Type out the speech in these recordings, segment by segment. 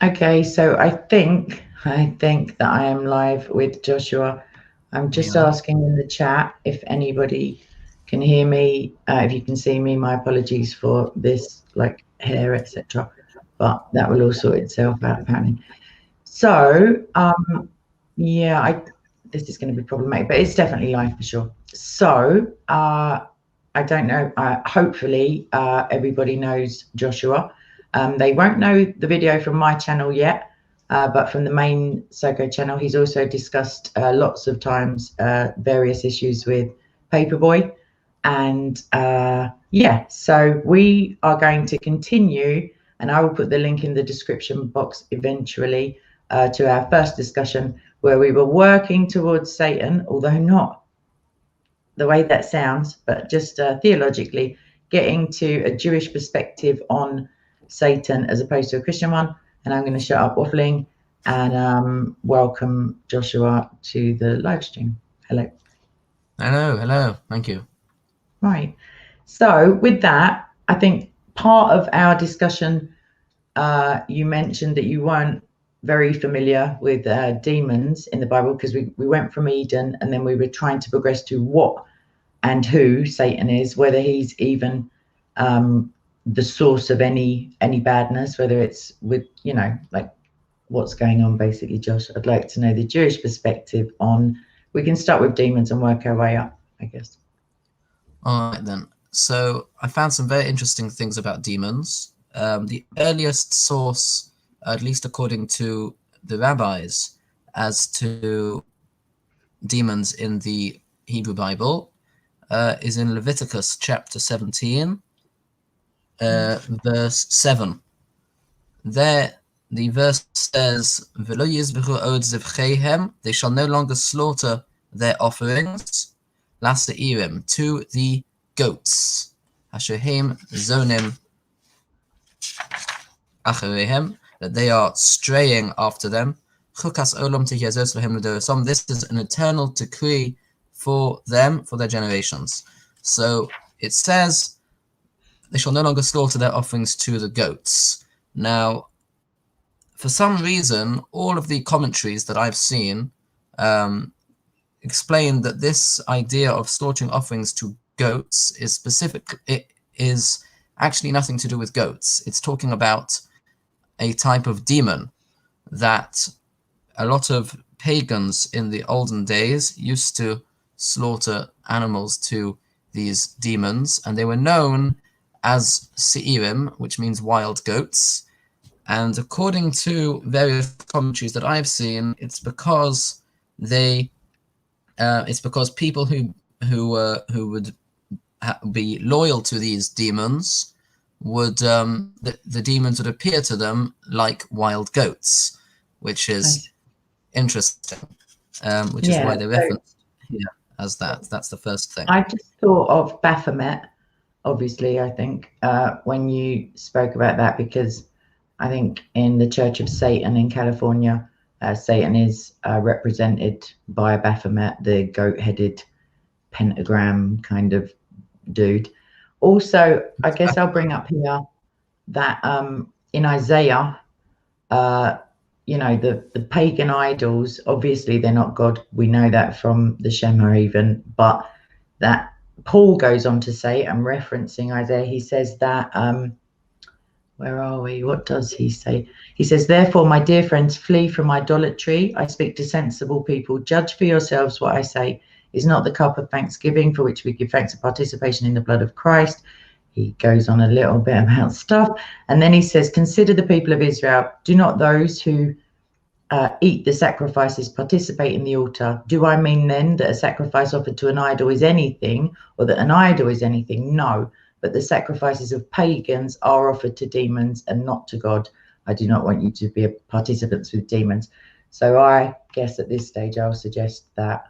Okay, so I think that I am live with Joshua. I'm just Yeah. asking in the chat if anybody can hear me. If you can see me, my apologies for this, like hair, etc. But that will all sort itself out apparently. So, yeah, I this is going to be problematic, but it's definitely live for sure. So, I don't know. Hopefully, everybody knows Joshua. They won't know the video from my channel yet, but from the main Soko channel, he's also discussed lots of times various issues with Paperboy. And yeah, so we are going to continue, and I will put the link in the description box eventually to our first discussion where we were working towards Satan, although not the way that sounds, but just theologically getting to a Jewish perspective on Satan as opposed to a Christian one. And I'm going to shut up waffling and welcome Joshua to the live stream. Hello. Hello. Thank you. Right. So, with that, I think part of our discussion, you mentioned that you weren't very familiar with demons in the Bible because we went from Eden and then we were trying to progress to what and who Satan is, whether he's even the source of any badness, whether it's with, like what's going on basically, Josh. I'd like to know the Jewish perspective on, we can start with demons and work our way up, I guess. All right then. So I found some very interesting things about demons. The earliest source, at least according to the rabbis, as to demons in the Hebrew Bible, is in Leviticus chapter 17, verse 7. There, the verse says, "V'lo yizbechu od zivcheihem," they shall no longer slaughter their offerings, laseirim, to the goats, hashehem zonim acherehem, that they are straying after them. Chukas olam tihyazos lehem l'dorosom. This is an eternal decree for them, for their generations. So it says, they shall no longer slaughter their offerings to the goats. Now, for some reason, all of the commentaries that I've seen explain that this idea of slaughtering offerings to goats is specific. It is actually nothing to do with goats. It's talking about a type of demon that a lot of pagans in the olden days used to slaughter animals to these demons, and they were known as Seirim, which means wild goats. And according to various commentaries that I've seen, it's because people who would be loyal to these demons would the demons would appear to them like wild goats, which is interesting. Which is why Yeah, they so referenced here as that. That's the first thing. I just thought of Baphomet, obviously, I think, when you spoke about that, because I think in the Church of Satan in California, Satan is represented by a Baphomet, the goat-headed pentagram kind of dude. Also, I guess I'll bring up here that in Isaiah, the pagan idols, obviously they're not God. We know that from the Shema even, but that Paul goes on to say, I'm referencing Isaiah, he says that, where are we? What does he say? He says, therefore, my dear friends, flee from idolatry. I speak to sensible people. Judge for yourselves what I say. Is not the cup of thanksgiving for which we give thanks a participation in the blood of Christ? He goes on a little bit about stuff. And then he says, consider the people of Israel. Do not those who eat the sacrifices participate in the altar? Do I mean then that a sacrifice offered to an idol is anything, or that an idol is anything? No, but the sacrifices of pagans are offered to demons and not to God. I do not want you to be participants with demons. So I guess at this stage I'll suggest that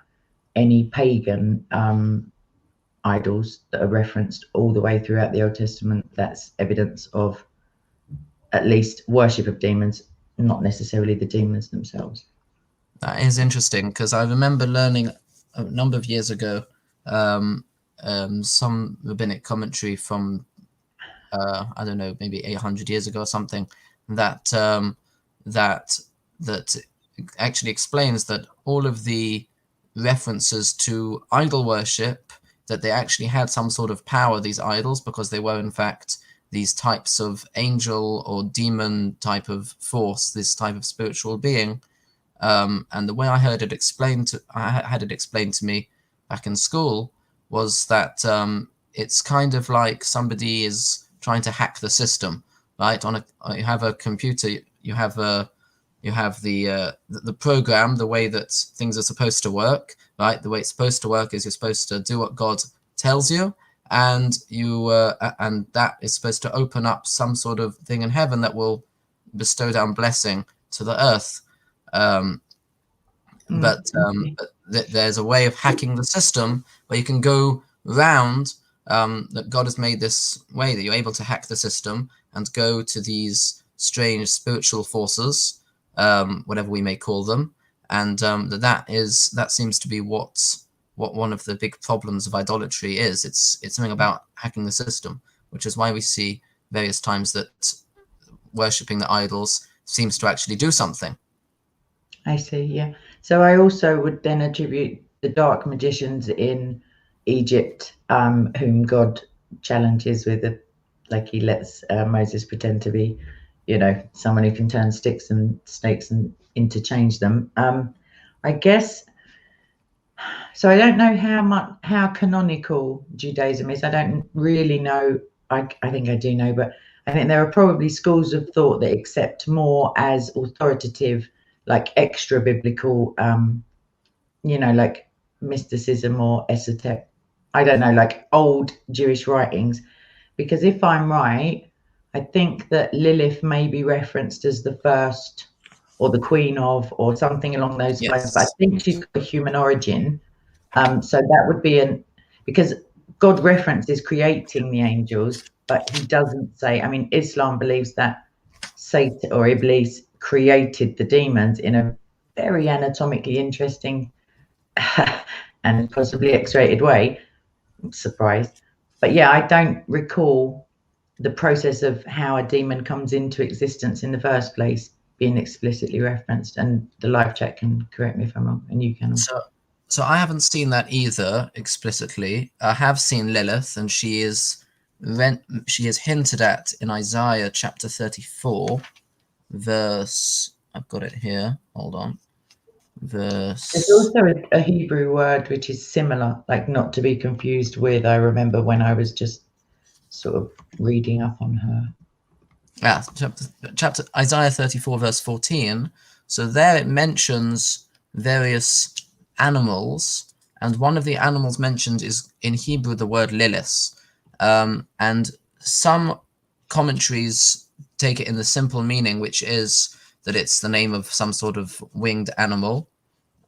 any pagan idols that are referenced all the way throughout the Old Testament, that's evidence of at least worship of demons, not necessarily the demons themselves. That is interesting, because I remember learning a number of years ago some rabbinic commentary from I don't know, maybe 800 years ago or something, that that actually explains that all of the references to idol worship, that they actually had some sort of power, these idols, because they were in fact these types of angel or demon type of force, this type of spiritual being. And the way I had it explained to me back in school was that it's kind of like somebody is trying to hack the system, right? You have a computer, you have the program, the way that things are supposed to work, right? The way it's supposed to work is you're supposed to do what God tells you, and and that is supposed to open up some sort of thing in heaven that will bestow down blessing to the earth. But there's a way of hacking the system where you can go round, that God has made this way that you're able to hack the system and go to these strange spiritual forces, whatever we may call them. And that seems to be what one of the big problems of idolatry is. It's something about hacking the system, which is why we see various times that worshipping the idols seems to actually do something. I see, yeah. So I also would then attribute the dark magicians in Egypt, whom God challenges with he lets Moses pretend to be, someone who can turn sticks and snakes and interchange them. I guess. So I don't know how canonical Judaism is. I don't really know. I think I do know, but I think there are probably schools of thought that accept more as authoritative, like extra biblical, like mysticism or esoteric. I don't know, like old Jewish writings. Because if I'm right, I think that Lilith may be referenced as the first or the queen of, or something along those lines. But I think she's got a human origin. So that would be because God references creating the angels, but he doesn't say. I mean, Islam believes that Satan or Iblis created the demons in a very anatomically interesting and possibly X-rated way. I'm surprised. But yeah, I don't recall the process of how a demon comes into existence in the first place being explicitly referenced, and the live chat can correct me if I'm wrong, and you can. So I haven't seen that either explicitly. I have seen Lilith, and she is hinted at in Isaiah chapter 34, verse. I've got it here. Hold on. Verse. There's also a Hebrew word which is similar, like not to be confused with. I remember when I was just sort of reading up on her. Yeah, chapter Isaiah 34 verse 14. So there it mentions various animals, and one of the animals mentioned is in Hebrew the word Lilith, and some commentaries take it in the simple meaning, which is that it's the name of some sort of winged animal.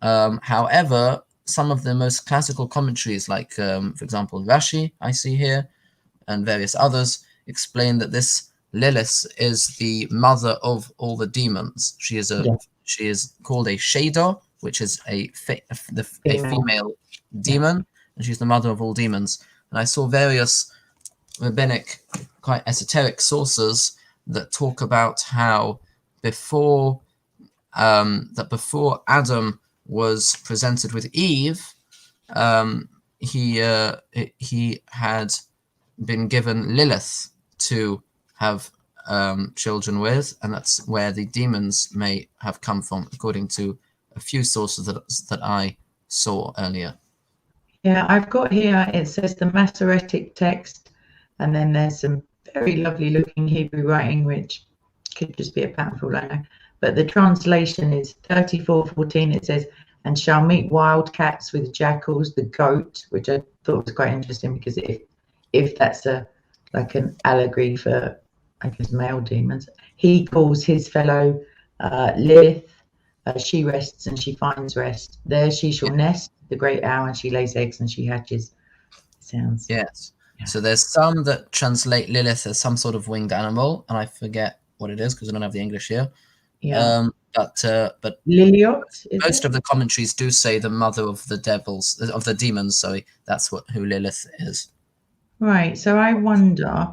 However, some of the most classical commentaries, like for example Rashi, I see here, and various others, explain that this Lilith is the mother of all the demons. She is called a Shador, which is a female demon, and she's the mother of all demons. And I saw various rabbinic, quite esoteric sources that talk about how before Adam was presented with Eve, he had been given Lilith to have children with, and that's where the demons may have come from, according to a few sources that I saw earlier. Yeah, I've got here, it says the Masoretic text, and then there's some very lovely looking Hebrew writing, which could just be a pattern for all I know. But the translation is 34:14. It says, "And shall meet wild cats with jackals, the goat," which I thought was quite interesting, because if that's like an allegory for, I guess, male demons, he calls his fellow Lilith. She rests and she finds rest. There she shall nest, the great owl, and she lays eggs and she hatches. Sounds. Yes. Yeah. So there's some that translate Lilith as some sort of winged animal, and I forget what it is because I don't have the English here. Yeah. But Liliot, most of the commentaries do say the mother of the demons. Sorry, that's who Lilith is. Right. So I wonder.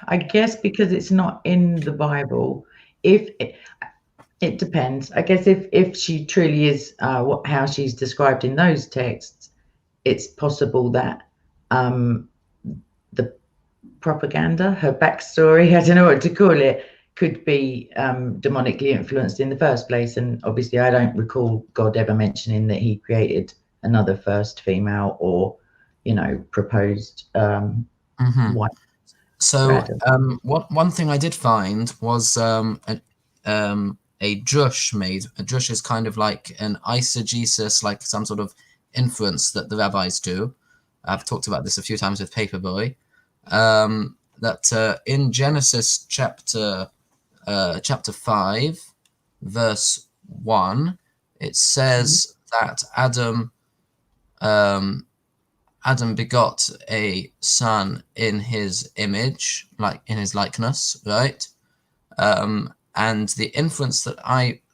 I guess because it's not in the Bible, if it depends, I guess. If she truly is how she's described in those texts, it's possible that the propaganda, her backstory, I don't know what to call it, could be demonically influenced in the first place. And obviously, I don't recall God ever mentioning that he created another first female or, proposed wife. So one thing I did find was a drush made. A drush is kind of like an eisegesis, like some sort of inference that the rabbis do. I've talked about this a few times with Paperboy. That in Genesis chapter 5, verse 1, it says that Adam begot a son in his image, like in his likeness, right? And the inference that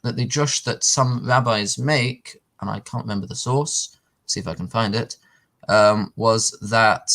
the drush that some rabbis make, and I can't remember the source, see if I can find it, was that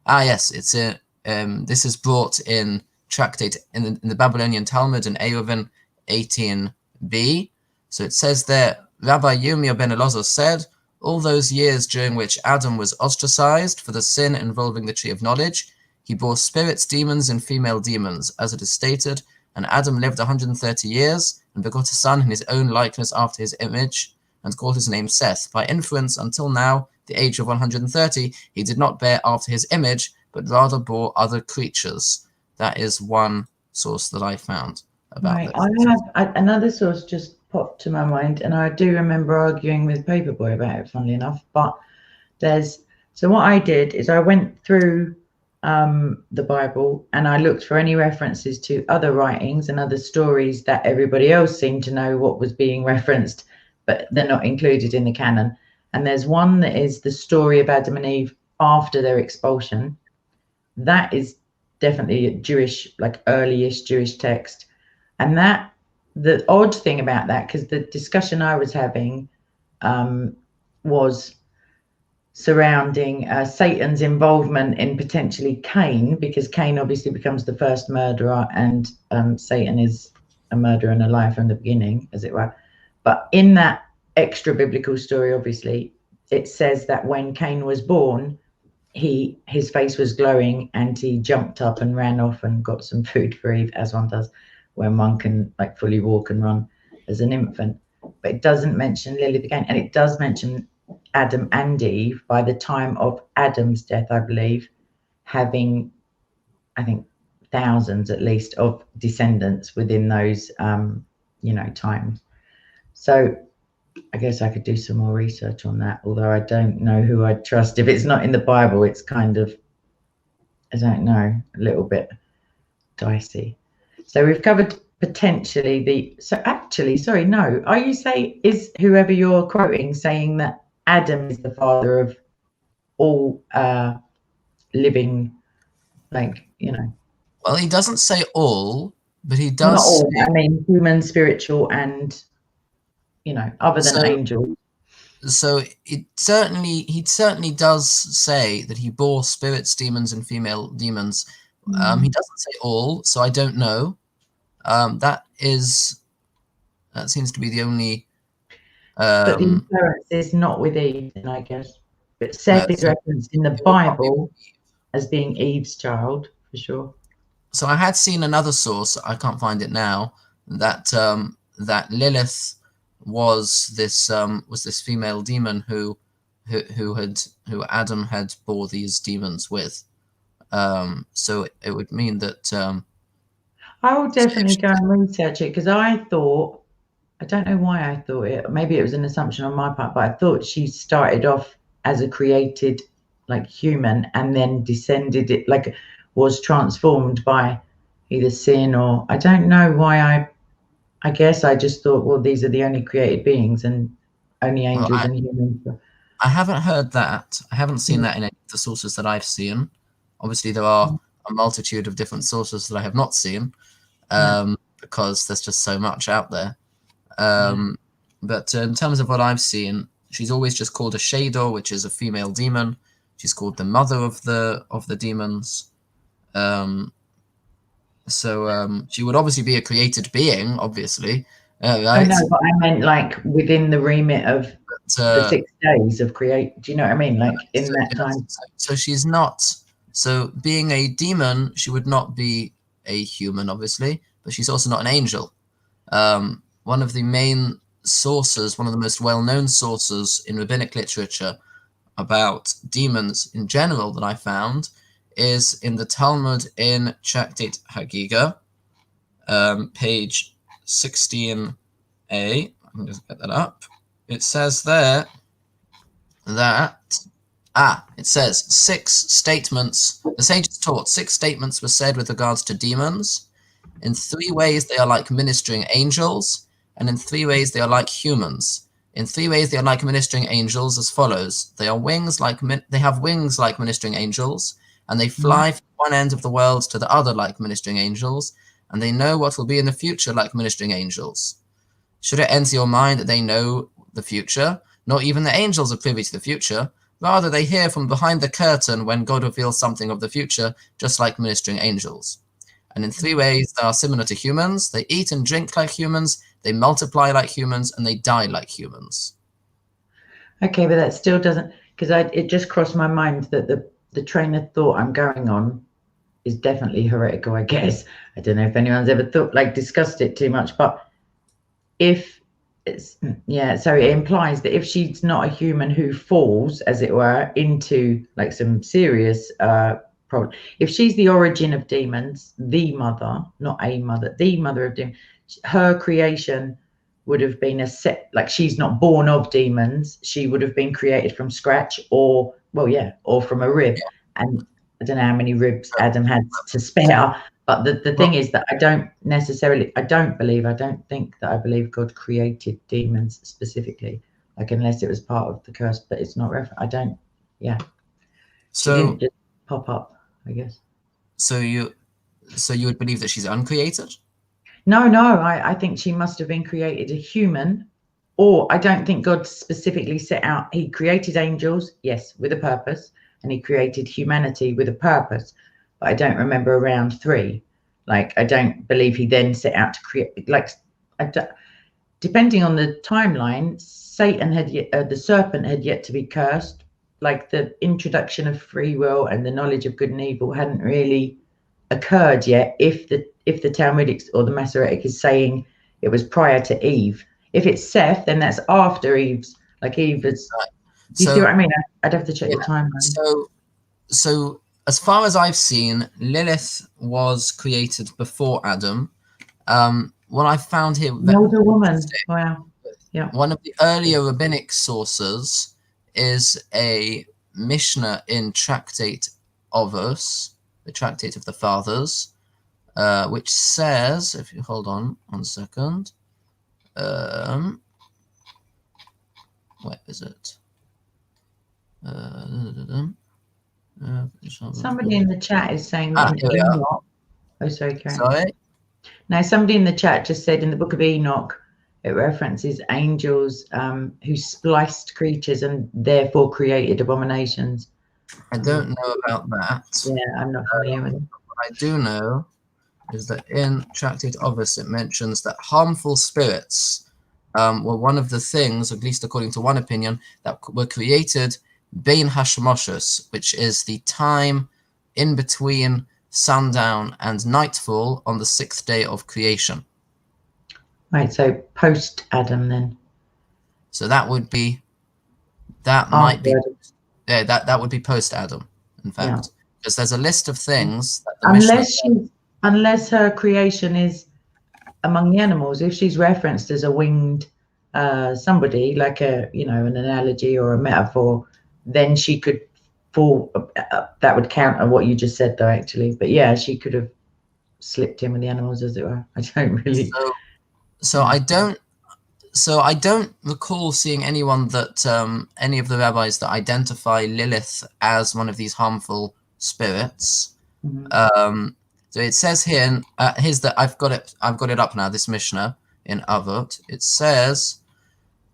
yes, it's this is brought in tractate in the Babylonian Talmud in Eruvin 18b. So it says there, Rabbi Yirmiyah ben Elazar said, all those years during which Adam was ostracized for the sin involving the tree of knowledge, he bore spirits, demons, and female demons, as it is stated, and Adam lived 130 years and begot a son in his own likeness after his image, and called his name Seth. By inference, until now, the age of 130, he did not bear after his image, but rather bore other creatures. That is one source that I found about right. this. I have another source just popped to my mind, and I do remember arguing with Paperboy about it, funnily enough. But so what I did is I went through the Bible and I looked for any references to other writings and other stories that everybody else seemed to know what was being referenced, but they're not included in the canon. And there's one that is the story of Adam and Eve after their expulsion. That is definitely a Jewish, like early-ish Jewish text. And the odd thing about that, because the discussion I was having was surrounding Satan's involvement in potentially Cain, because Cain obviously becomes the first murderer, and Satan is a murderer and a liar from the beginning, as it were. But in that extra biblical story, obviously, it says that when Cain was born, his face was glowing and he jumped up and ran off and got some food for Eve, as one does when one can like fully walk and run as an infant. But it doesn't mention Lilith again, and it does mention Adam and Eve by the time of Adam's death, I believe, having, I think, thousands at least of descendants within those times. So I guess I could do some more research on that, although I don't know who I'd trust. If it's not in the Bible, it's kind of, I don't know, a little bit dicey. So we've covered potentially are you saying, is whoever you're quoting saying that Adam is the father of all living, Well, he doesn't say all, but he does. Not all, I mean human, spiritual, and other than angels. So he certainly does say that he bore spirits, demons, and female demons. He doesn't say all, so I don't know. That seems to be the only. But the reference is not with Eve, then, I guess. But Seth is referenced in the Bible as being Eve's child, for sure. So I had seen another source, I can't find it now, that that Lilith was this female demon who Adam had bore these demons with. So it would mean that. I will definitely go and research it, because I don't know why I thought it. Maybe it was an assumption on my part, but I thought she started off as a created like human and then descended, it like was transformed by either sin or I don't know why. I guess I just thought, well, these are the only created beings and only angels and humans. I haven't heard that. I haven't seen that in any of the sources that I've seen. Obviously, there are a multitude of different sources that I have not seen, because there's just so much out there. But in terms of what I've seen, she's always just called a Shador, which is a female demon. She's called the mother of the demons. So she would obviously be a created being, obviously, Oh right? no, but I meant like within the remit of the But, 6 days of create. Do you know what I mean? Like in so, that yeah, time. so she's not. So being a demon, she would not be a human, obviously, but she's also not an angel. One of the main sources, one of the most well-known sources in rabbinic literature about demons in general that I found is in the Talmud in Tractate Hagiga, page 16a. I can just get that up. It says there that it says 6 statements. The sages taught 6 statements were said with regards to demons. In 3 ways they are like ministering angels, and in 3 ways they are like humans. In 3 ways they are like ministering angels as follows: they have wings like ministering angels, and they fly from one end of the world to the other like ministering angels, and they know what will be in the future like ministering angels. Should it enter your mind that they know the future? Not even the angels are privy to the future. Rather, they hear from behind the curtain when God reveals something of the future, just like ministering angels. And in 3 ways, they are similar to humans. They eat and drink like humans, they multiply like humans, and they die like humans. Okay, but that still doesn't, because it just crossed my mind that the train of thought I'm going on is definitely heretical, I guess. I don't know if anyone's ever discussed it too much, but if it's, yeah, so it implies that if she's not a human who falls, as it were, into like some serious problem, if she's the origin of demons, the mother, not a mother, the mother of demons, her creation would have been a set, like she's not born of demons, she would have been created from scratch, or or from a rib. And I don't know how many ribs Adam had to spare, but the thing is that I don't think that I believe God created demons specifically, like unless it was part of the curse, but it's not I don't, yeah. She didn't just pop up, I guess. So you would believe that she's uncreated? No, I think she must have been created a human, or I don't think God specifically set out. He created angels, yes, with a purpose, and he created humanity with a purpose. But I don't remember around 3. Like, I don't believe he then set out to create, depending on the timeline, Satan the serpent had yet to be cursed. Like the introduction of free will and the knowledge of good and evil hadn't really occurred yet, if the Talmudic or the Masoretic is saying it was prior to Eve. If it's Seth, then that's after Eve's, like Eve is. Do you see what I mean? I'd have to check the timeline. So as far as I've seen, Lilith was created before Adam. What I found here, an older woman. Wow. Yeah. One of the earlier rabbinic sources is a Mishnah in Tractate Ovos, the Tractate of the Fathers, which says, if you hold on 1 second, where is it? Somebody in the chat is saying that in Enoch. Oh, sorry, Karen. Sorry? Now, somebody in the chat just said in the book of Enoch, it references angels who spliced creatures and therefore created abominations. I don't know about that. Yeah, I'm not familiar with it. What I do know is that in Tractate Ovos it mentions that harmful spirits were one of the things, at least according to one opinion, that were created Bein Hashmoshes, which is the time in between sundown and nightfall on the 6th day of creation. Right, so post Adam then. So that would be, that might be, yeah, that would be post Adam, in fact, because there's a list of things that unless her creation is among the animals. If she's referenced as a winged somebody, like an analogy or a metaphor, then she could fall. That would counter what you just said, though, actually. But yeah, she could have slipped in with the animals, as it were. I don't really. So I don't recall seeing anyone that any of the rabbis that identify Lilith as one of these harmful spirits. Mm-hmm. So it says here, here's the I've got it up now. This Mishnah in Avot, it says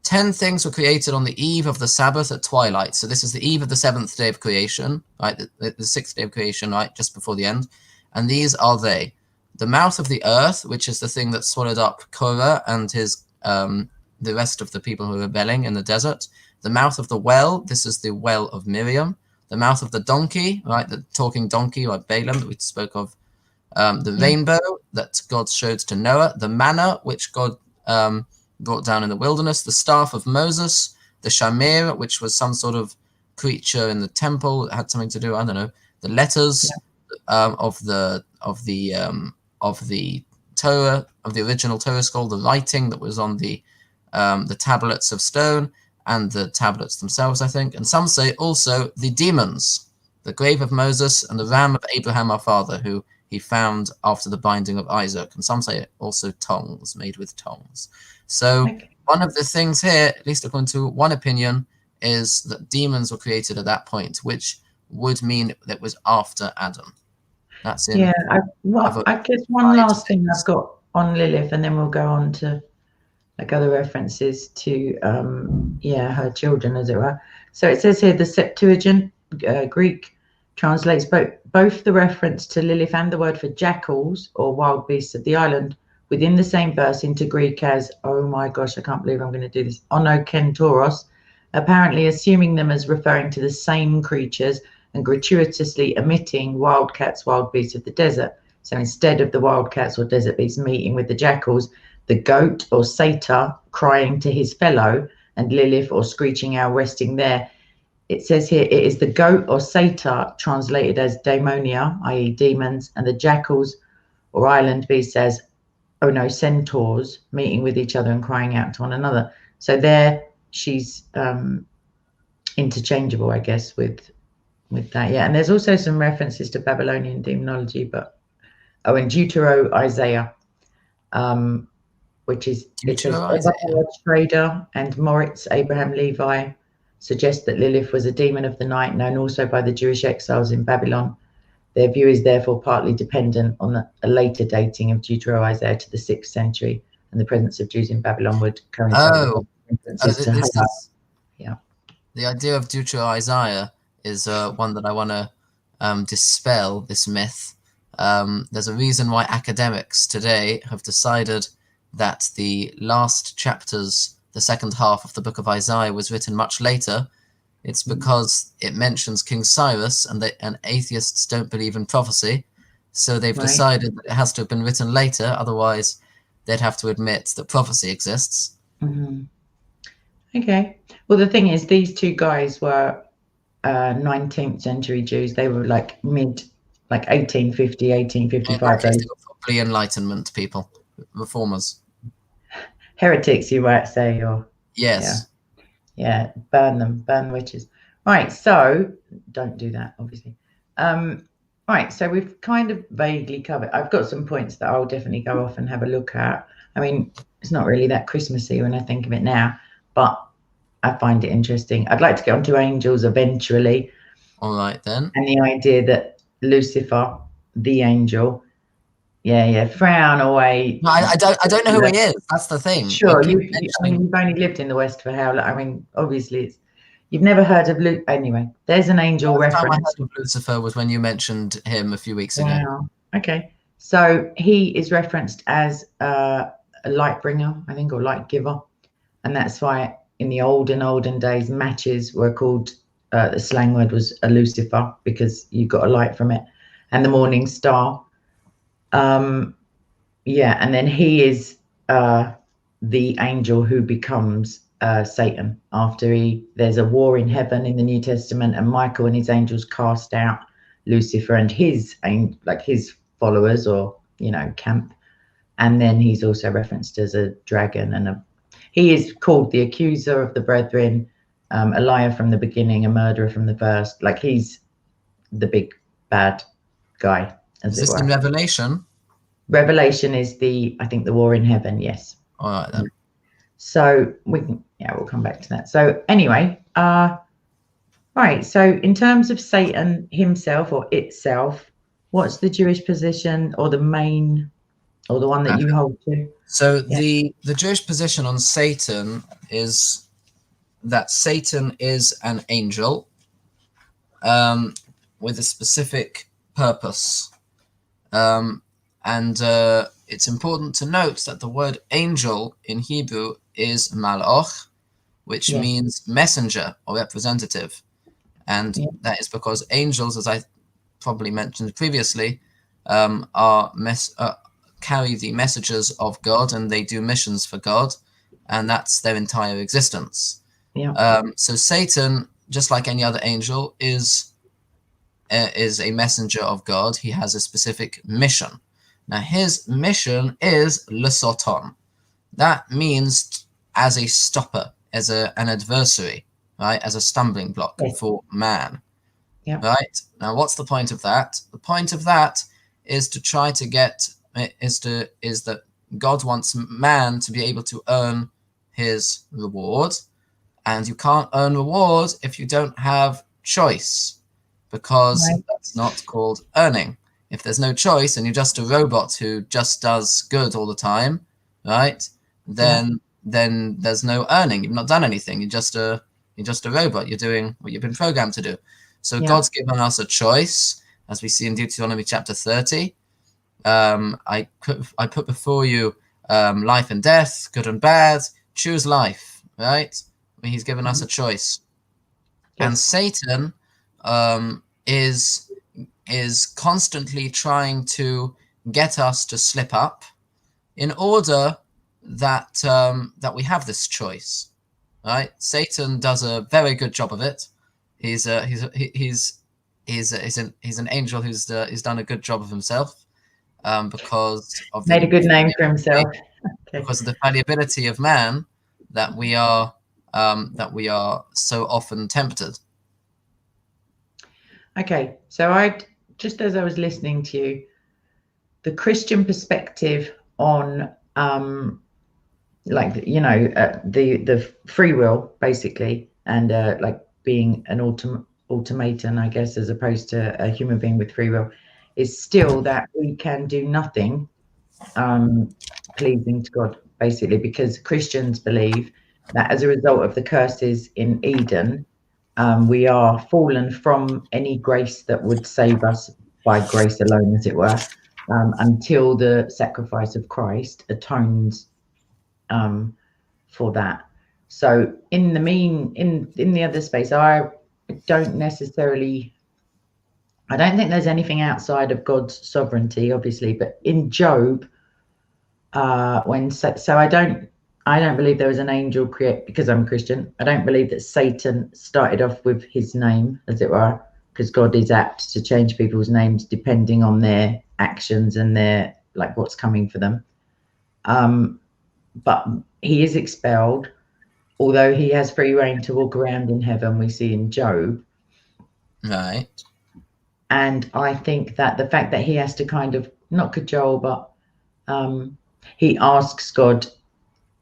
10 things were created on the eve of the Sabbath at twilight. So this is the eve of the 7th day of creation, right? The 6th day of creation, right? Just before the end. And these are they: the mouth of the earth, which is the thing that swallowed up Korah and his the rest of the people who were rebelling in the desert. The mouth of the well, this is the well of Miriam. The mouth of the donkey, right, the talking donkey, like Balaam that we spoke of. The rainbow that God showed to Noah. The manna, which God brought down in the wilderness. The staff of Moses. The shamir, which was some sort of creature in the temple that had something to do, I don't know. The letters of the Torah, of the original Torah scroll, the writing that was on the tablets of stone and the tablets themselves, I think. And some say also the demons, the grave of Moses and the ram of Abraham our father, who he found after the binding of Isaac. And some say also tongues, made with tongues. So one of the things here, at least according to one opinion, is that demons were created at that point, which would mean that it was after Adam. That's it. Yeah, I guess one last thing I've got on Lilith, and then we'll go on to like other references to her children, as it were. So it says here the Septuagint Greek translates both the reference to Lilith and the word for jackals or wild beasts of the island within the same verse into Greek as, oh my gosh, I can't believe I'm going to do this, onokentauros, apparently assuming them as referring to the same creatures and gratuitously omitting wildcats, wild beasts of the desert. So instead of the wildcats or desert beasts meeting with the jackals, the goat or satyr crying to his fellow, and Lilith or screeching owl resting there. It says here, it is the goat or satyr translated as daimonia, i.e. demons, and the jackals or island beasts as, oh no, centaurs, meeting with each other and crying out to one another. So there she's interchangeable, I guess, with that. Yeah, and there's also some references to Babylonian demonology, but in Deutero-Isaiah, which is Trader and Moritz Abraham Levi suggest that Lilith was a demon of the night, known also by the Jewish exiles in Babylon. Their view is therefore partly dependent on a later dating of Deutero-Isaiah to the 6th century, and the presence of Jews in Babylon would coincide with the idea of Deutero-Isaiah is one that I want to dispel, this myth. There's a reason why academics today have decided that the last chapters, the second half of the book of Isaiah, was written much later. It's because it mentions King Cyrus, and atheists don't believe in prophecy. So they've decided that it has to have been written later. Otherwise, they'd have to admit that prophecy exists. Mm-hmm. Okay. Well, the thing is, these two guys were 19th century Jews. They were like 1850, 1855. They were probably Enlightenment people, reformers. Heretics, you might say, or yes. Yeah, burn them, burn witches. Right, so don't do that, obviously. Right, so we've kind of vaguely covered. I've got some points that I'll definitely go off and have a look at. I mean, it's not really that Christmassy when I think of it now, but I find it interesting. I'd like to get onto angels eventually. All right, then. And the idea that Lucifer, the angel, frown away. No, I don't know who he is. That's the thing. Sure, you've only lived in the West for how long? I mean, obviously, you've never heard of Luke. Anyway, there's an angel reference. The time I heard of Lucifer was when you mentioned him a few weeks ago. Wow. Okay, so he is referenced as a light bringer, I think, or light giver, and that's why in the olden days, matches were called. The slang word was a Lucifer because you got a light from it, and the morning star. And then he is the angel who becomes Satan after there's a war in heaven in the New Testament, and Michael and his angels cast out Lucifer and his followers, or camp, and then he's also referenced as a dragon, and he is called the accuser of the brethren, a liar from the beginning, a murderer from the first. Like, he's the big bad guy. Is this in Revelation? Revelation is I think the war in heaven. Yes. All right then. So we'll come back to that. So anyway, right. So in terms of Satan himself or itself, what's the Jewish position, or the main, or the one that you hold to? So the Jewish position on Satan is that Satan is an angel with a specific purpose. it's important to note that the word angel in Hebrew is malach, which means messenger or representative. And that is because angels, as I probably mentioned previously, carry the messages of God, and they do missions for God, and that's their entire existence. So Satan, just like any other angel, is a messenger of God. He has a specific mission. Now, his mission is lesoton. That means as a stopper, as an adversary, right? As a stumbling block for man. Right? Now, what's the point of that? The point of that is to try to get is that God wants man to be able to earn his reward, and you can't earn reward if you don't have choice, because that's not called earning. If there's no choice and you're just a robot who just does good all the time, right? Then there's no earning. You've not done anything. You're just a robot. You're doing what you've been programmed to do. So God's given us a choice, as we see in Deuteronomy chapter 30. I put before you life and death, good and bad. Choose life, right? He's given us a choice. And Satan is constantly trying to get us to slip up in order that that we have this choice, right? Satan does a very good job of it. He's an angel who's done a good job of himself, because of made a good name for himself. Because of the fallibility of man, that we are so often tempted. Okay, so just as I was listening to you, the Christian perspective on the free will, basically, and like being an automaton, I guess, as opposed to a human being with free will, is still that we can do nothing pleasing to God, basically, because Christians believe that as a result of the curses in Eden, we are fallen from any grace that would save us by grace alone, as it were, until the sacrifice of Christ atones for that. So in the other space, I don't think there's anything outside of God's sovereignty, obviously, but in Job, I don't believe there was an angel created, because I'm a Christian. I don't believe that Satan started off with his name, as it were, because God is apt to change people's names depending on their actions and their, like, what's coming for them. But he is expelled, although he has free reign to walk around in heaven, we see in Job. Right. And I think that the fact that he has to kind of, not cajole, but he asks God,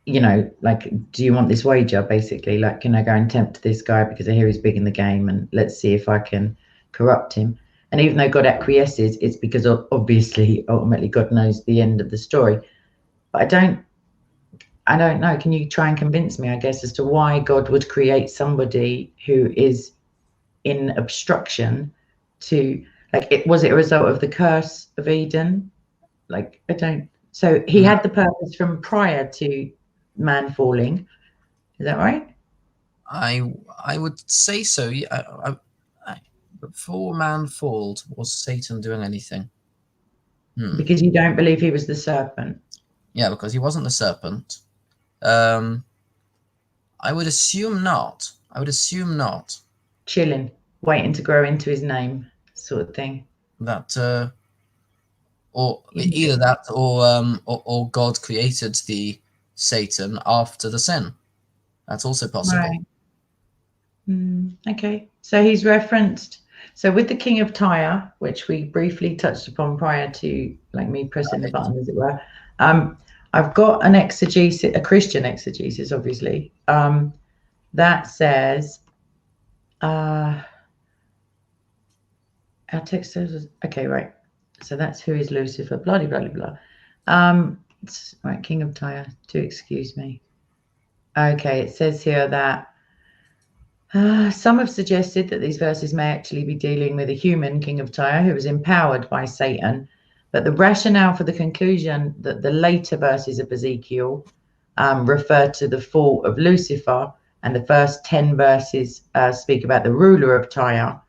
like, do you want this wager, basically? Like, can I go and tempt this guy because I hear he's big in the game, and let's see if I can corrupt him. And even though God acquiesces, it's because obviously, ultimately, God knows the end of the story. But I don't know. Can you try and convince me, I guess, as to why God would create somebody who is in obstruction to, like, was it a result of the curse of Eden? Like, so he had the purpose from prior to man falling. Is that right? I would say so. Yeah. Before man fall, was Satan doing anything? Because you don't believe he was the serpent. Yeah, because he wasn't the serpent. I would assume not. Chilling, waiting to grow into his name, sort of thing. That, or either that, or God created the Satan after the sin. That's also possible. Right. Okay, so he's referenced. So with the king of Tyre, which we briefly touched upon prior to, like, me pressing the button, as it were, I've got an exegesis, a Christian exegesis, obviously, that says, our text says, okay, right. So that's who is Lucifer, blah, blah, blah, blah. Right, king of Tyre, do excuse me. Okay, it says here that some have suggested that these verses may actually be dealing with a human king of Tyre who was empowered by Satan, But the rationale for the conclusion that the later verses of Ezekiel refer to the fall of Lucifer, and the first 10 verses speak about the ruler of Tyre.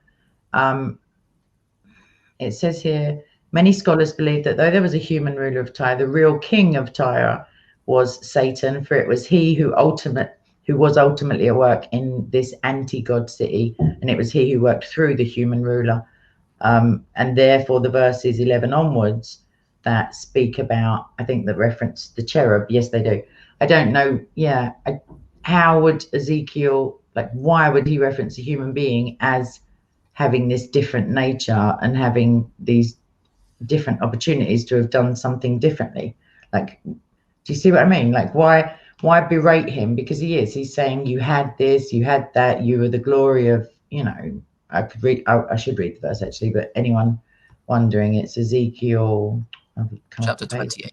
It says here, many scholars believe that though there was a human ruler of Tyre, the real king of Tyre was Satan, for it was he who was ultimately at work in this anti-God city, and it was he who worked through the human ruler. And therefore the verses 11 onwards that speak about, I think that reference the cherub. Yes, they do. I don't know. Yeah. How would Ezekiel, like, why would he reference a human being as having this different nature and having these different opportunities to have done something differently? Like, do you see what I mean? Like, why berate him? Because he's saying you had this, you had that, you were the glory of, you know, I should read the verse actually, but anyone wondering, it's Ezekiel chapter 28.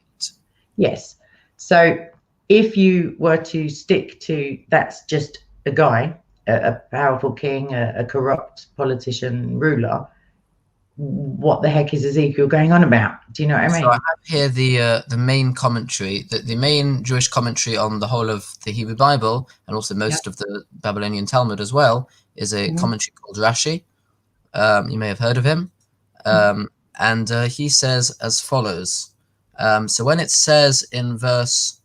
Yes. So if you were to stick to, that's just a guy, a powerful king, a corrupt politician, ruler, what the heck is Ezekiel going on about? Do you know what I mean? So I have here the main commentary, the main Jewish commentary on the whole of the Hebrew Bible, and also most of the Babylonian Talmud as well, is a commentary called Rashi. You may have heard of him. And he says as follows. So when it says in verse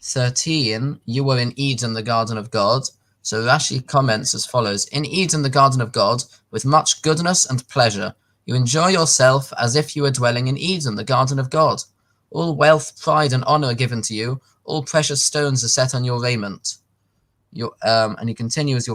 13, you were in Eden, the garden of God. So Rashi comments as follows: in Eden, the garden of God, with much goodness and pleasure, you enjoy yourself as if you were dwelling in Eden, the garden of God. All wealth, pride, and honor are given to you. All precious stones are set on your raiment. And he continues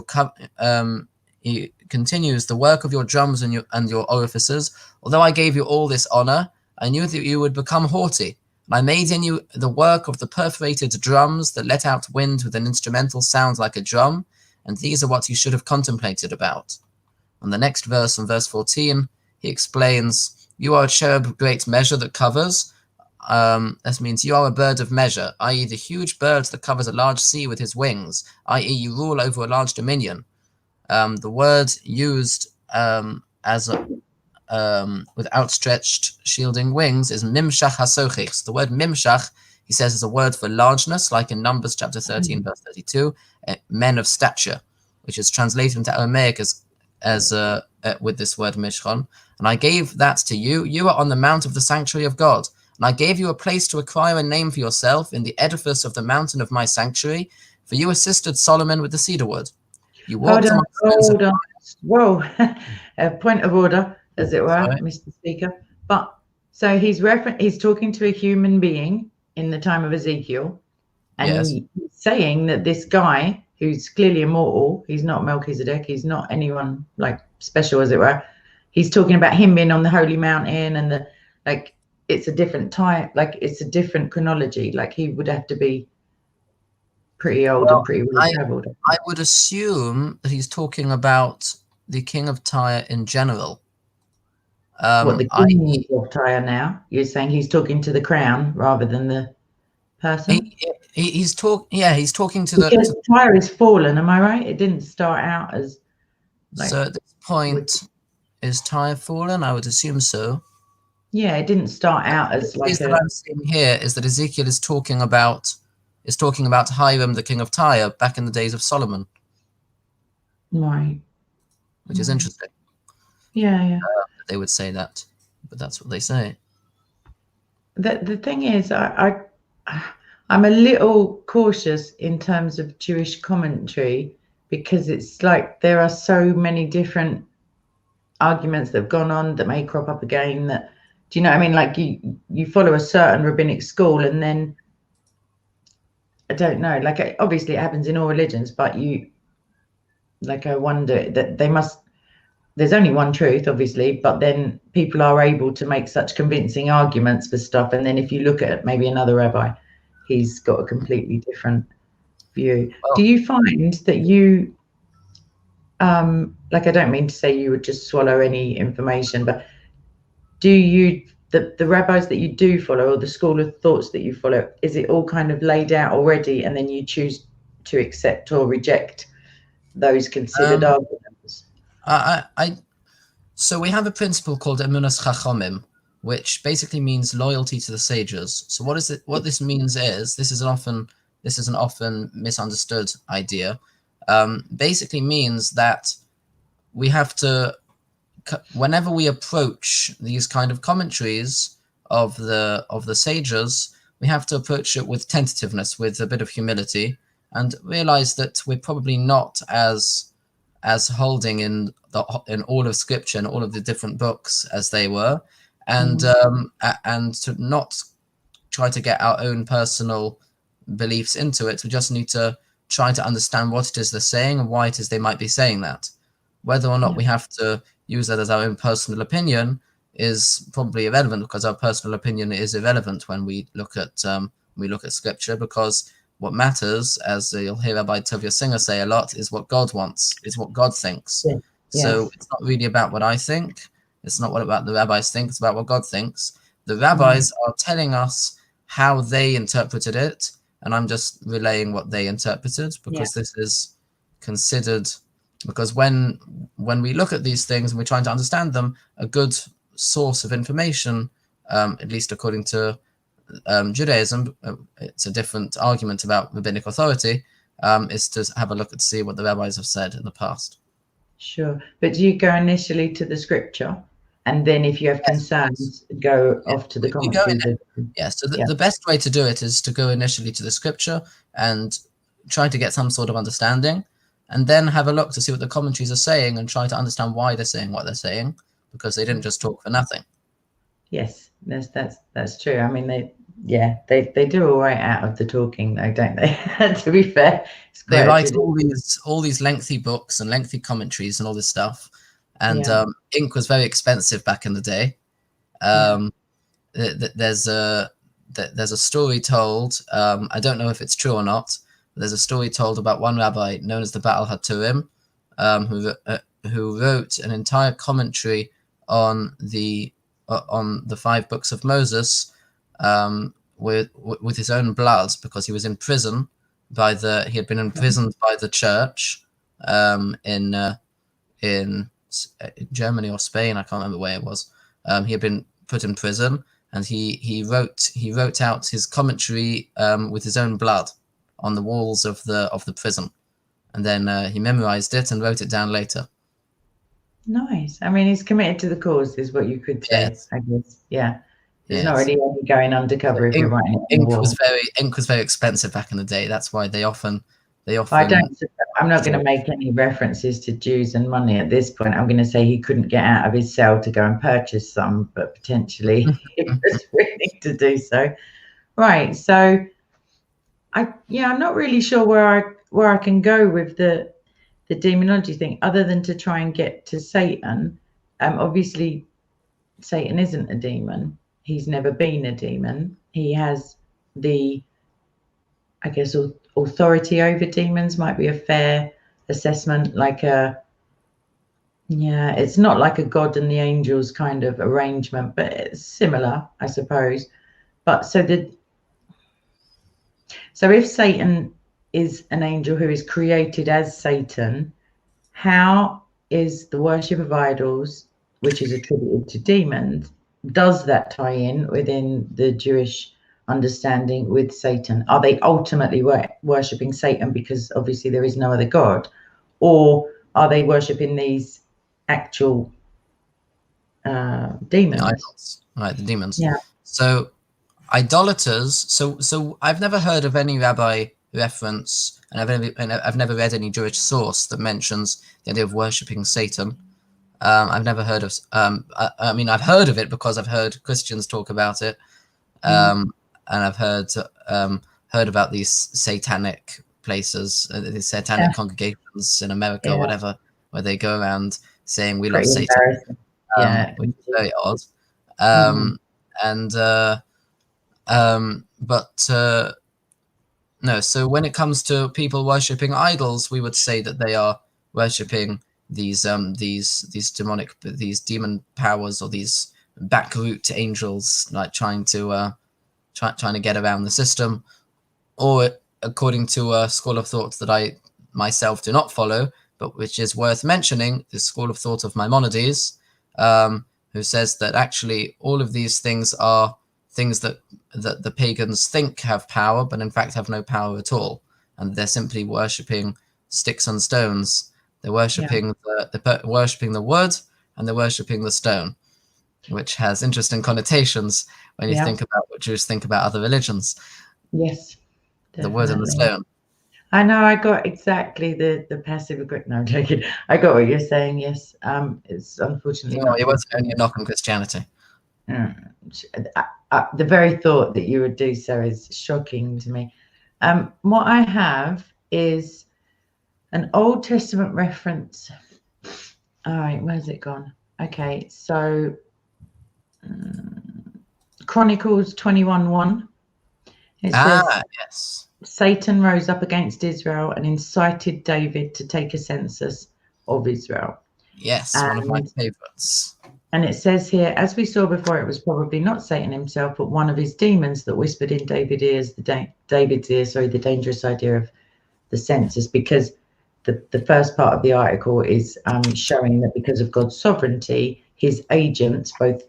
he continues the work of your drums and your orifices. Although I gave you all this honor, I knew that you would become haughty. And I made in you the work of the perforated drums that let out wind with an instrumental sound like a drum. And these are what you should have contemplated about. On the next verse, in verse 14, he explains, you are a cherub of great measure that covers. This means you are a bird of measure, i.e. the huge bird that covers a large sea with his wings, i.e. you rule over a large dominion. The word used with outstretched shielding wings is mimshach hasochichs. The word mimshach, he says, is a word for largeness, like in Numbers chapter 13, verse 32, men of stature, which is translated into Aramaic as with this word mishchon. And I gave that to you. You are on the mount of the sanctuary of God. And I gave you a place to acquire a name for yourself in the edifice of the mountain of my sanctuary, for you assisted Solomon with the cedar wood. You walked hold on. Whoa. A point of order, as it were, Sorry. Mr. Speaker. But so he's talking to a human being in the time of Ezekiel, and he's saying that this guy who's clearly immortal, he's not Melchizedek, he's not anyone like special, as it were. He's talking about him being on the holy mountain, and it's a different time, like it's a different chronology. Like he would have to be pretty old and pretty well traveled. I would assume that he's talking about the king of Tyre in general. What, the king of Tyre now? You're saying he's talking to the crown rather than the person? He's talking to because Tyre is fallen, am I right? It didn't start out as so at this point, is Tyre fallen? I would assume so. Yeah, it didn't start out as like that I'm seeing here is that Ezekiel is talking about Hiram, the king of Tyre, back in the days of Solomon. Right. Which is interesting. Yeah. They would say that, but that's what they say. The thing is, I'm a little cautious in terms of Jewish commentary, because it's like there are so many different arguments that have gone on that may crop up again. That, do you know what I mean? Like you follow a certain rabbinic school, and then I don't know. Like obviously it happens in all religions, but I wonder that there's only one truth, obviously, but then people are able to make such convincing arguments for stuff. And then if you look at maybe another rabbi, he's got a completely different view. Well, do you find that you, I don't mean to say you would just swallow any information, but do you, the rabbis that you do follow, or the school of thoughts that you follow, is it all kind of laid out already, and then you choose to accept or reject those considered arguments? So we have a principle called Emunas Chachomim, which basically means loyalty to the sages. So what is it? What this means is this is an often misunderstood idea. Basically means that we have to, whenever we approach these kind of commentaries of the sages, we have to approach it with tentativeness, with a bit of humility, and realize that we're probably not as holding in all of Scripture and all of the different books as they were, and to not try to get our own personal beliefs into it. We just need to try to understand what it is they're saying and why it is they might be saying that. Whether or not we have to use that as our own personal opinion is probably irrelevant, because our personal opinion is irrelevant when we look at Scripture, because what matters, as you'll hear Rabbi Tovia Singer say a lot, is what God wants, is what God thinks. Yeah. So it's not really about what I think. It's not what about the rabbis think. It's about what God thinks. The rabbis are telling us how they interpreted it, and I'm just relaying what they interpreted, because this is considered, because when we look at these things and we're trying to understand them, a good source of information, at least according to Judaism, it's a different argument about rabbinic authority, is to have a look and see what the rabbis have said in the past. Sure. But do you go initially to the Scripture, and then if you have concerns, go off to the commentaries? So the best way to do it is to go initially to the Scripture and try to get some sort of understanding, and then have a look to see what the commentaries are saying and try to understand why they're saying what they're saying, because they didn't just talk for nothing. Yes, that's true. I mean, they do all right out of the talking, though, don't they? To be fair, they write all these lengthy books and lengthy commentaries and all this stuff, and ink was very expensive back in the day. There's a story told. I don't know if it's true or not. But there's a story told about one rabbi known as the Baal HaTurim, who wrote an entire commentary on the 5 books of Moses, with his own blood, because he was in prison he had been imprisoned by the church in Germany or Spain. I can't remember where it was. He had been put in prison, and he wrote out his commentary with his own blood on the walls of the prison, and then he memorized it and wrote it down later. Nice. I mean, he's committed to the cause, is what you could say. Yes. I guess. Yeah. It's not really going undercover if you're writing it. Ink was very expensive back in the day. That's why they often. I'm not going to make any references to Jews and money at this point. I'm going to say he couldn't get out of his cell to go and purchase some, but potentially he was willing to do so. Right. So, I'm not really sure where I can go with the demonology thing, other than to try and get to Satan. Obviously, Satan isn't a demon. He's never been a demon. He has the, I guess, authority over demons might be a fair assessment. It's not like a God and the angels kind of arrangement, but it's similar, I suppose. But so if Satan is an angel who is created as Satan, how is the worship of idols, which is attributed to demons, does that tie in within the Jewish understanding with Satan? Are they ultimately worshipping Satan because obviously there is no other God, or are they worshipping these actual demons? The idols, right? The demons. Yeah. So idolaters. So I've never heard of any rabbi reference, and I've never read any Jewish source that mentions the idea of worshipping Satan. I've never heard of. I mean, I've heard of it because I've heard Christians talk about it, and I've heard about these satanic places, these satanic congregations in America or whatever, where they go around saying we love Satan. Which is very odd. No. So when it comes to people worshipping idols, we would say that they are worshipping these demon powers, or these backroot angels, like trying to get around the system, or according to a school of thought that I myself do not follow, but which is worth mentioning, the school of thought of Maimonides, who who says that actually all of these things are things that the pagans think have power, but in fact have no power at all, and they're simply worshipping sticks and stones. They're worshipping worshipping the wood, and they're worshipping the stone, which has interesting connotations when you think about what Jews think about other religions. Yes, definitely. The wood and the stone. I know. I got exactly the passive aggressive. No, I'm joking. I got what you're saying. Yes, it's unfortunately not. It wasn't only a knock on Christianity. The very thought that you would do so is shocking to me. What I have is an Old Testament reference. All right, where's it gone? Okay, so Chronicles 21:1. It says, yes. Satan rose up against Israel and incited David to take a census of Israel. Yes, one of my favorites. And it says here, as we saw before, it was probably not Satan himself, but one of his demons that whispered in David's ear, the dangerous idea of the census, because the first part of the article is showing that because of God's sovereignty, his agents, both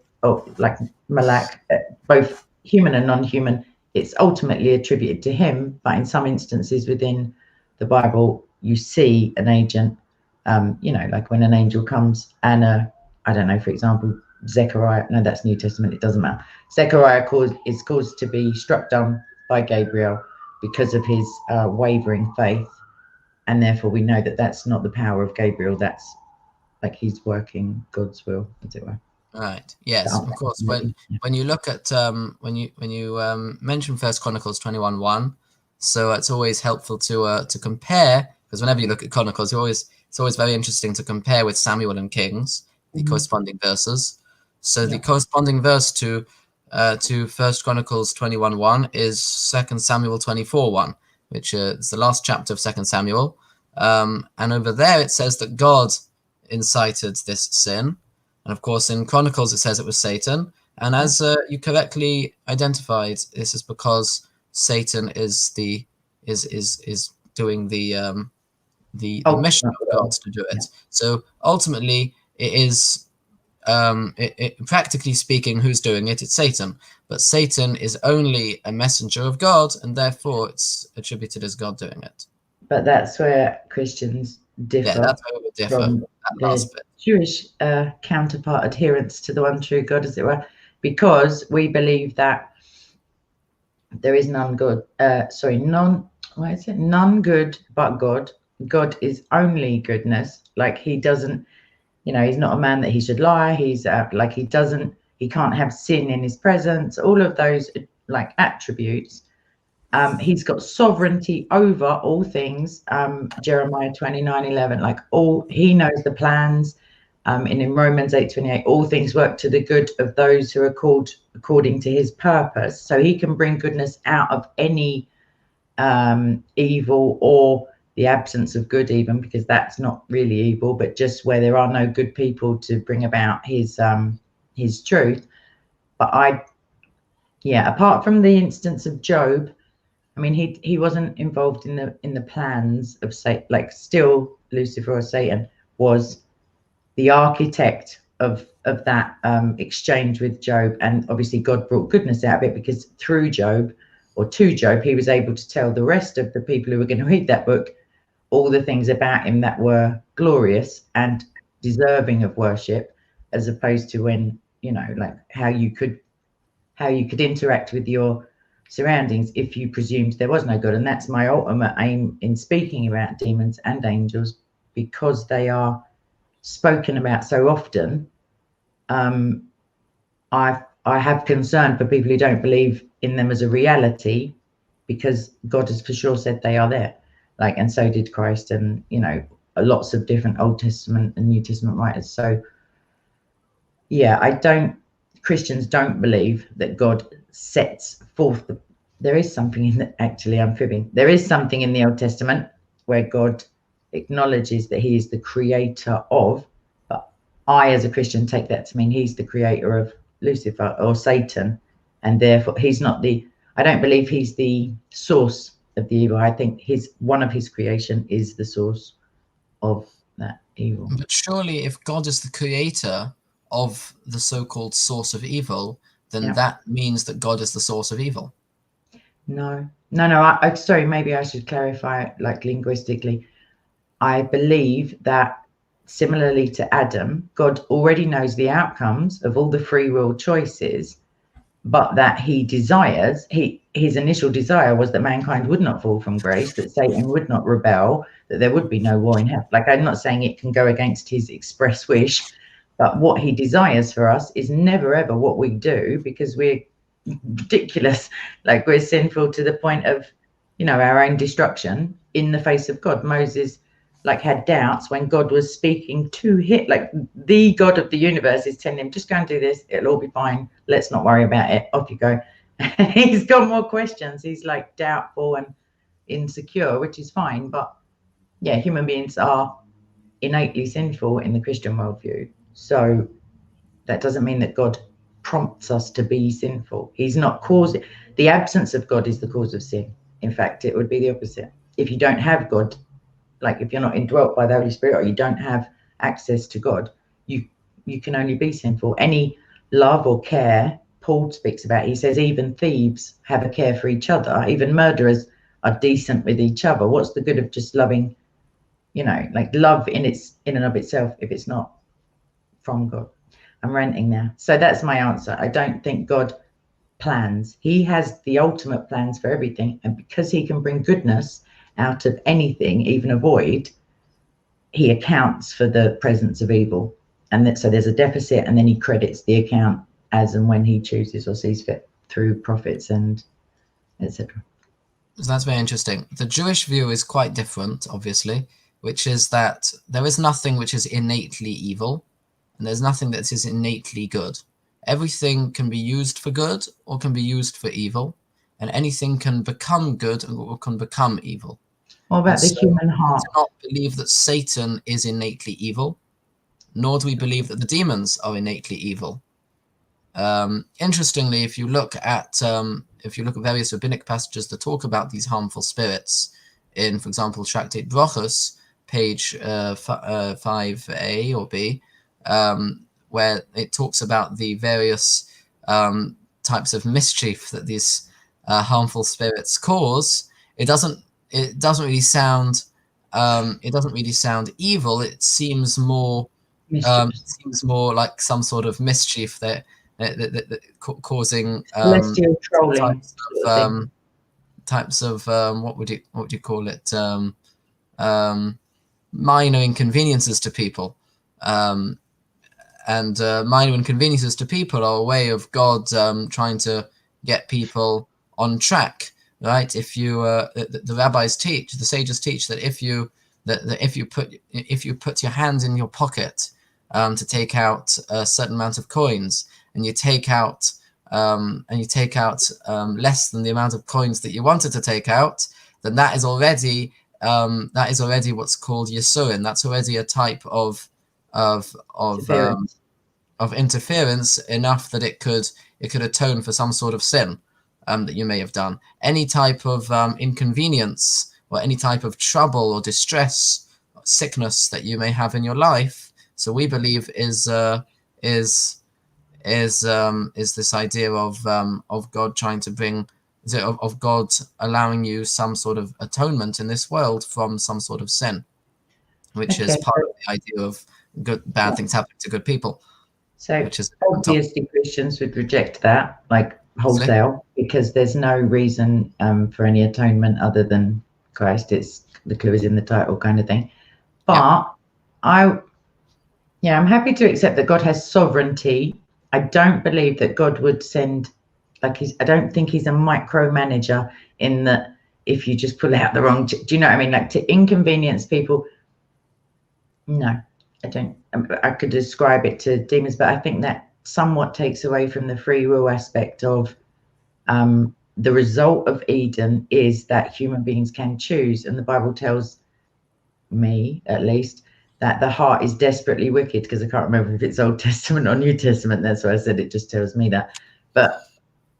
like Malak, both human and non-human, it's ultimately attributed to him. But in some instances within the Bible, you see an agent, like when an angel comes and I don't know, for example, Zechariah, no, that's New Testament, it doesn't matter. Zechariah is caused to be struck down by Gabriel because of his wavering faith. And therefore we know that that's not the power of Gabriel, that's like he's working God's will, as it were. Right. Yes, of course. When you look at when you mention First Chronicles 21:1, so it's always helpful to compare, because whenever you look at Chronicles, it's always very interesting to compare with Samuel and Kings, the corresponding verses. So the corresponding verse to First Chronicles 21:1 is 2 Samuel 24:1, which is the last chapter of 2 Samuel, and over there it says that God incited this sin. And of course, in Chronicles, it says it was Satan. And as you correctly identified, this is because Satan is doing the mission of God to do it. So ultimately, it is, practically speaking, who's doing it? It's Satan. But Satan is only a messenger of God, and therefore it's attributed as God doing it. But that's where Christians differ. Yeah, that's where we differ. From the Jewish counterpart, adherents to the one true God, as it were, because we believe that there is none good. None good but God. God is only goodness. Like he doesn't, he's not a man that he should lie. He's he can't have sin in his presence. All of those like attributes. He's got sovereignty over all things. Jeremiah 29:11, like he knows the plans. And in Romans 8:28, all things work to the good of those who are called according to his purpose. So he can bring goodness out of any evil or the absence of good, even, because that's not really evil, but just where there are no good people to bring about his truth. But apart from the instance of Job, I mean, he wasn't involved in the plans of Satan. Like, still Lucifer or Satan was the architect of that exchange with Job, and obviously God brought goodness out of it, because through Job, or to Job, he was able to tell the rest of the people who were going to read that book all the things about him that were glorious and deserving of worship, as opposed to when, like how you could interact with your surroundings if you presumed there was no God. And that's my ultimate aim in speaking about demons and angels, because they are spoken about so often. I have concern for people who don't believe in them as a reality, because God has for sure said they are there, like, and so did Christ, and lots of different Old Testament and New Testament writers. So Christians don't believe that God sets forth there is something in the, actually I'm fibbing, there is something in the Old Testament where God acknowledges that he is the creator of, but I as a Christian take that to mean he's the creator of Lucifer or Satan, and therefore I don't believe he's the source of the evil. I think one of his creation is the source of that evil. But surely if God is the creator, of the so-called source of evil, then Yeah. that means that God is the source of evil. No. Sorry, maybe I should clarify it, like linguistically. I believe that similarly to Adam, God already knows the outcomes of all the free will choices, but that he desires, his initial desire was that mankind would not fall from grace, that Satan would not rebel, that there would be no war in heaven. Like, I'm not saying it can go against his express wish, but what he desires for us is never ever what we do, because we're ridiculous. Like, we're sinful to the point of, our own destruction in the face of God. Moses like had doubts when God was speaking to him, like the God of the universe is telling him, just go and do this, it'll all be fine, let's not worry about it, off you go. He's got more questions, he's like doubtful and insecure, which is fine. But yeah, human beings are innately sinful in the Christian worldview, so that doesn't mean that God prompts us to be sinful. He's not causing, the absence of God is the cause of sin. In fact, it would be the opposite. If you don't have God, like if you're not indwelt by the Holy Spirit, or you don't have access to God, you can only be sinful. Any love or care Paul speaks about, he says even thieves have a care for each other, even murderers are decent with each other. What's the good of just loving, like love in and of itself, if it's not from God? I'm ranting now. So that's my answer. I don't think God plans. He has the ultimate plans for everything, and because he can bring goodness out of anything, even a void, he accounts for the presence of evil. And that, so there's a deficit, and then he credits the account as and when he chooses or sees fit through prophets and etc. So that's very interesting. The Jewish view is quite different, obviously, which is that there is nothing which is innately evil, and there's nothing that is innately good. Everything can be used for good or can be used for evil, and anything can become good or can become evil. What about the human heart? We do not believe that Satan is innately evil, nor do we believe that the demons are innately evil. Interestingly, if you look at various rabbinic passages that talk about these harmful spirits, in, for example, Tractate Brochus, page 5a or b, where it talks about the various types of mischief that these harmful spirits cause, it doesn't really sound evil. It seems more like some sort of mischief that causing celestial trolling types of what would you call it, minor inconveniences to people, and minor inconveniences to people are a way of God trying to get people on track, right? If you the rabbis teach, the sages teach that if you put your hands in your pocket to take out a certain amount of coins, and you take out less than the amount of coins that you wanted to take out, then that is already what's called Yisurin. That's already a type of interference enough that it could atone for some sort of sin that you may have done. Any type of inconvenience or any type of trouble or distress, or sickness that you may have in your life, so we believe is this idea of God trying to bring, of God allowing you some sort of atonement in this world from some sort of sin, which is part of the idea of bad things happening to good people. So which is obviously Christians would reject that, like wholesale, because there's no reason for any atonement other than Christ. It's the clue is in the title, kind of thing. But I'm happy to accept that God has sovereignty. I don't believe that God would send, I don't think he's a micromanager in that if you just pull out the wrong, do you know what I mean? Like, to inconvenience people. No, I don't. I could describe it to demons, but I think that somewhat takes away from the free will aspect of the result of Eden is that human beings can choose. And the Bible tells me, at least, that the heart is desperately wicked, because I can't remember if it's Old Testament or New Testament. That's why I said it just tells me that. But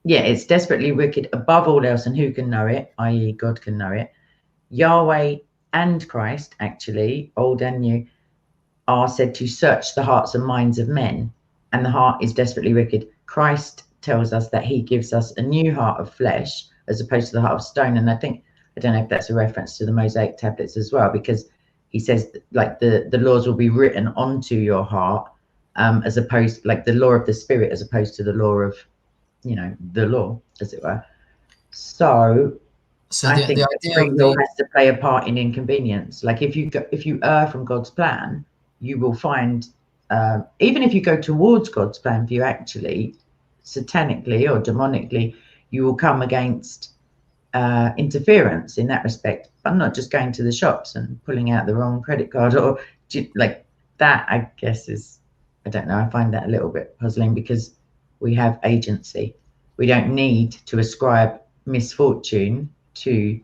yeah, it's desperately wicked above all else. And who can know it? I.e. God can know it. Yahweh and Christ, actually, old and new, are said to search the hearts and minds of men. and the heart is desperately wicked. Christ tells us that he gives us a new heart of flesh as opposed to the heart of stone. And I don't know if that's a reference to the Mosaic tablets as well, because he says like the laws will be written onto your heart, as opposed, like the law of the spirit as opposed to the law of, you know, the law, as it were. So I think free will has to play a part in inconvenience. Like if you err from God's plan, you will find, even if you go towards God's plan for you, actually, satanically or demonically, you will come against interference in that respect. I'm not just going to the shops and pulling out the wrong credit card or like that. I guess is, I don't know. I find that a little bit puzzling because we have agency. We don't need to ascribe misfortune to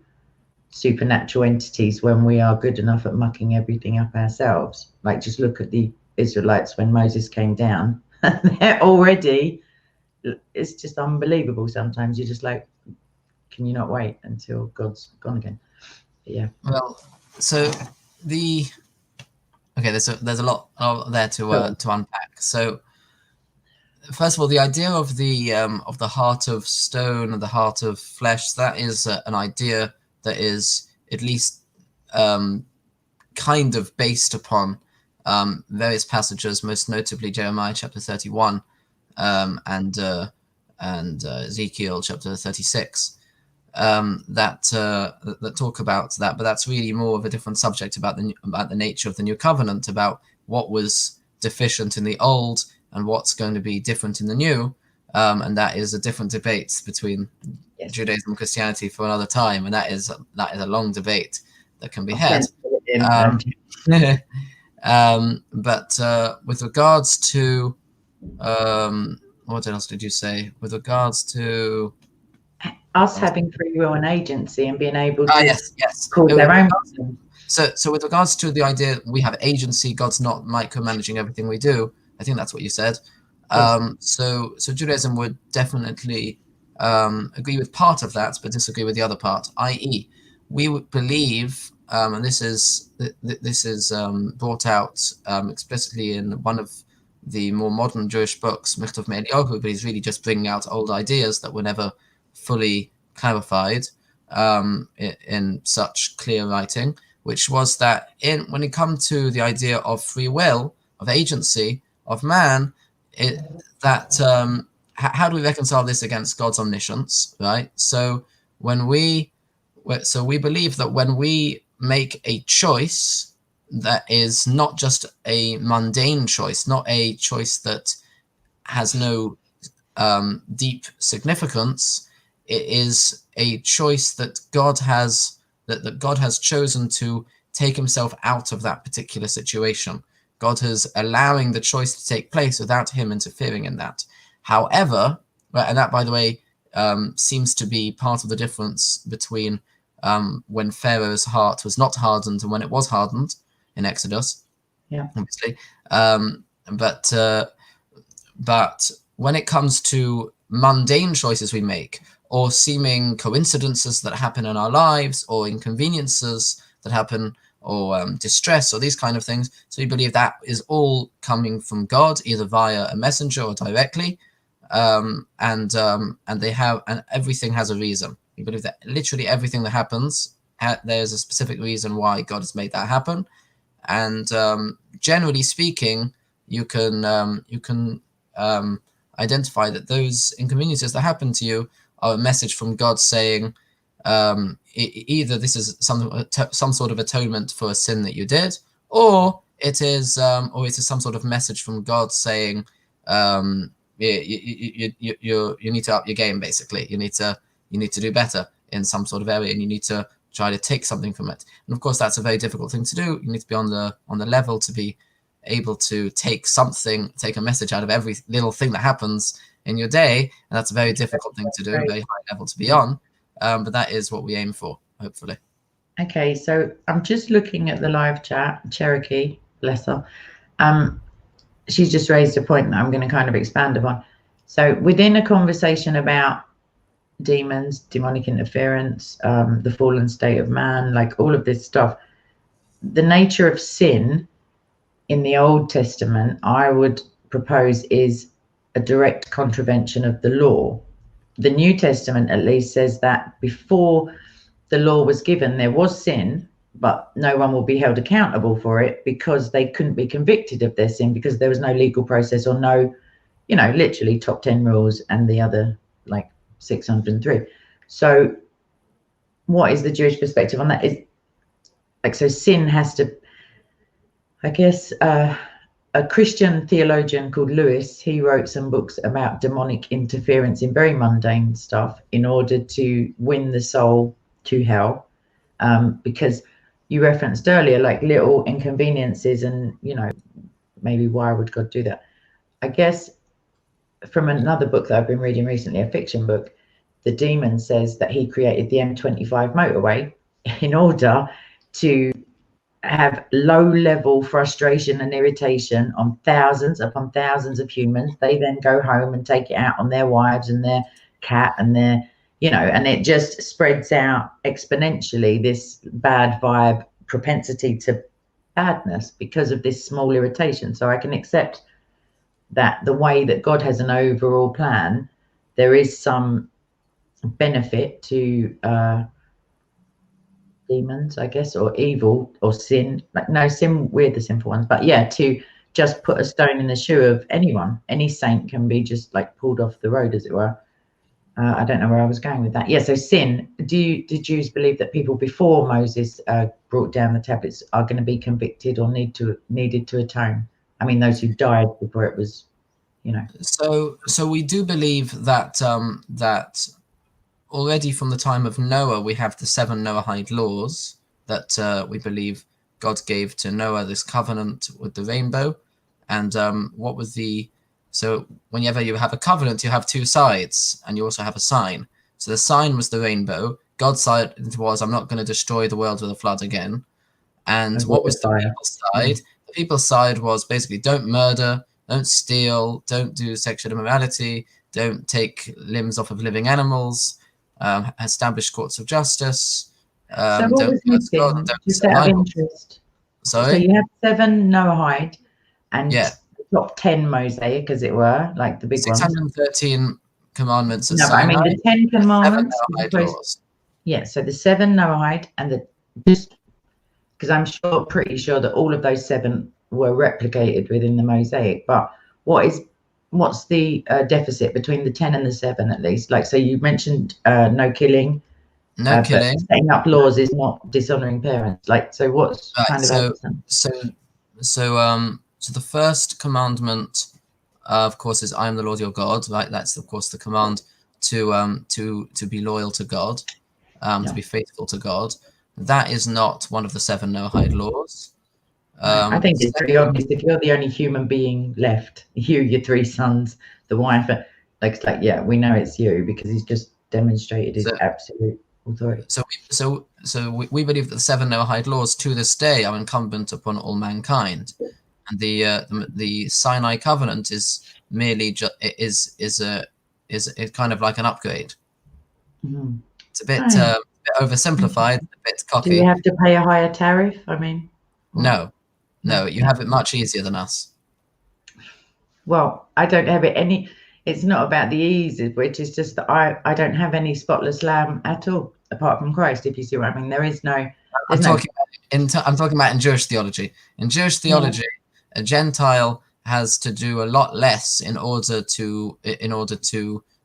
supernatural entities when we are good enough at mucking everything up ourselves. Like just look at the Israelites when Moses came down. They're already, it's just unbelievable. Sometimes you're just like, can you not wait until God's gone again? But yeah. Well, so there's a lot there to unpack. So first of all, the idea of the heart of stone and the heart of flesh, that is an idea that is at least kind of based upon various passages, most notably Jeremiah chapter 31 and Ezekiel chapter 36, that talk about that. But that's really more of a different subject about the nature of the new covenant, about what was deficient in the old and what's going to be different in the new, and that is a different debate between Judaism and Christianity for another time, and that is a long debate that can be had. But with regards to what else did you say? With regards to us having free will and agency and being able to yes. call their own. So with regards to the idea we have agency, God's not micromanaging everything we do. I think that's what you said. So Judaism would definitely agree with part of that, but disagree with the other part. I.e., we would believe, and this is brought out explicitly in one of the more modern Jewish books, Michtov Me'Eliyahu, but he's really just bringing out old ideas that were never fully clarified in such clear writing, which was that when it comes to the idea of free will, of agency, of man, how do we reconcile this against God's omniscience, right? So we believe that when we make a choice that is not just a mundane choice, not a choice that has no deep significance, it is a choice that God has chosen to take himself out of that particular situation. God is allowing the choice to take place without him interfering in that. However, and that, by the way, seems to be part of the difference between when Pharaoh's heart was not hardened and when it was hardened in Exodus. Yeah, obviously. But when it comes to mundane choices we make, or seeming coincidences that happen in our lives, or inconveniences that happen, or distress, or these kind of things, so we believe that is all coming from God, either via a messenger or directly, and everything has a reason. We believe that literally everything that happens, there's a specific reason why God has made that happen. And generally speaking, you can identify that those inconveniences that happen to you are a message from God saying, either this is some sort of atonement for a sin that you did, or it is some sort of message from God saying, you need to up your game. Basically, you need to do better in some sort of area, and you need to try to take something from it. And of course, that's a very difficult thing to do. You need to be on the level to be able to take a message out of every little thing that happens in your day, and that's a very difficult thing to do, a very high level to be on. But that is what we aim for, hopefully. Okay, so I'm just looking at the live chat. Cherokee, bless her. She's just raised a point that I'm going to kind of expand upon. So within a conversation about demons, demonic interference, the fallen state of man, like all of this stuff, the nature of sin in the Old Testament, I would propose is a direct contravention of the law. The New Testament at least says that before the law was given, there was sin, but no one will be held accountable for it because they couldn't be convicted of their sin because there was no legal process or no, you know, literally top 10 rules and the other like 603. So what is the Jewish perspective on that? Is like, so sin has to, I guess, a Christian theologian called Lewis, he wrote some books about demonic interference in very mundane stuff in order to win the soul to hell. Because you referenced earlier, like little inconveniences and, you know, maybe why would God do that? I guess from another book that I've been reading recently, a fiction book, the demon says that he created the M25 motorway in order to have low-level frustration and irritation on thousands upon thousands of humans. They then go home and take it out on their wives and their cat and their, you know, and it just spreads out exponentially, this bad vibe propensity to badness because of this small irritation. So I can accept that the way that God has an overall plan, there is some benefit to demons, I guess, or evil or sin. Like, no, sin, we're the sinful ones, but yeah, to just put a stone in the shoe of anyone. Any saint can be just like pulled off the road, as it were. I don't know where I was going with that. Yeah, so sin. Do Jews believe that people before Moses brought down the tablets are going to be convicted or needed to atone? I mean, those who died before it was, you know. So we do believe that that already from the time of Noah, we have the 7 Noahide laws that we believe God gave to Noah, this covenant with the rainbow. And what was the... So whenever you have a covenant, you have 2 sides, and you also have a sign. So the sign was the rainbow. God's side was, I'm not going to destroy the world with a flood again. And what was the people's side? The people's side was basically don't murder, don't steal, don't do sexual immorality, don't take limbs off of living animals, establish courts of justice. So what was missing, just out of interest? Sorry? So you have 7 Noahide and yeah. top 10 Mosaic, as it were, like the big 613 ones. commandments. No, but I mean the 10 commandments. Laws. Yeah, so the 7 Noahide and the, just because I'm pretty sure that all of those 7 were replicated within the Mosaic. But what's the deficit between the 10 and the 7 at least? Like, so you mentioned no killing. No killing. But setting up laws is not dishonoring parents. Like, so what's kind of so the first commandment, of course, is I am the Lord your God. Right, that's of course the command to be loyal to God, to be faithful to God. That is not one of the 7 Noahide laws. I think it's very obvious. If you're the only human being left, you, your 3 sons, the wife, like yeah, we know it's you because he's just demonstrated his absolute authority. So we believe that the 7 Noahide laws to this day are incumbent upon all mankind, and the Sinai covenant is merely is kind of like an upgrade. Mm-hmm. It's a bit oversimplified, a bit cocky. Do you have to pay a higher tariff? I mean, no, you have it much easier than us. Well, I don't have it any. It's not about the ease, which is just that I don't have any spotless lamb at all, apart from Christ. If you see what I mean, there is no. I'm talking about in Jewish theology. In Jewish theology, a Gentile has to do a lot less in order to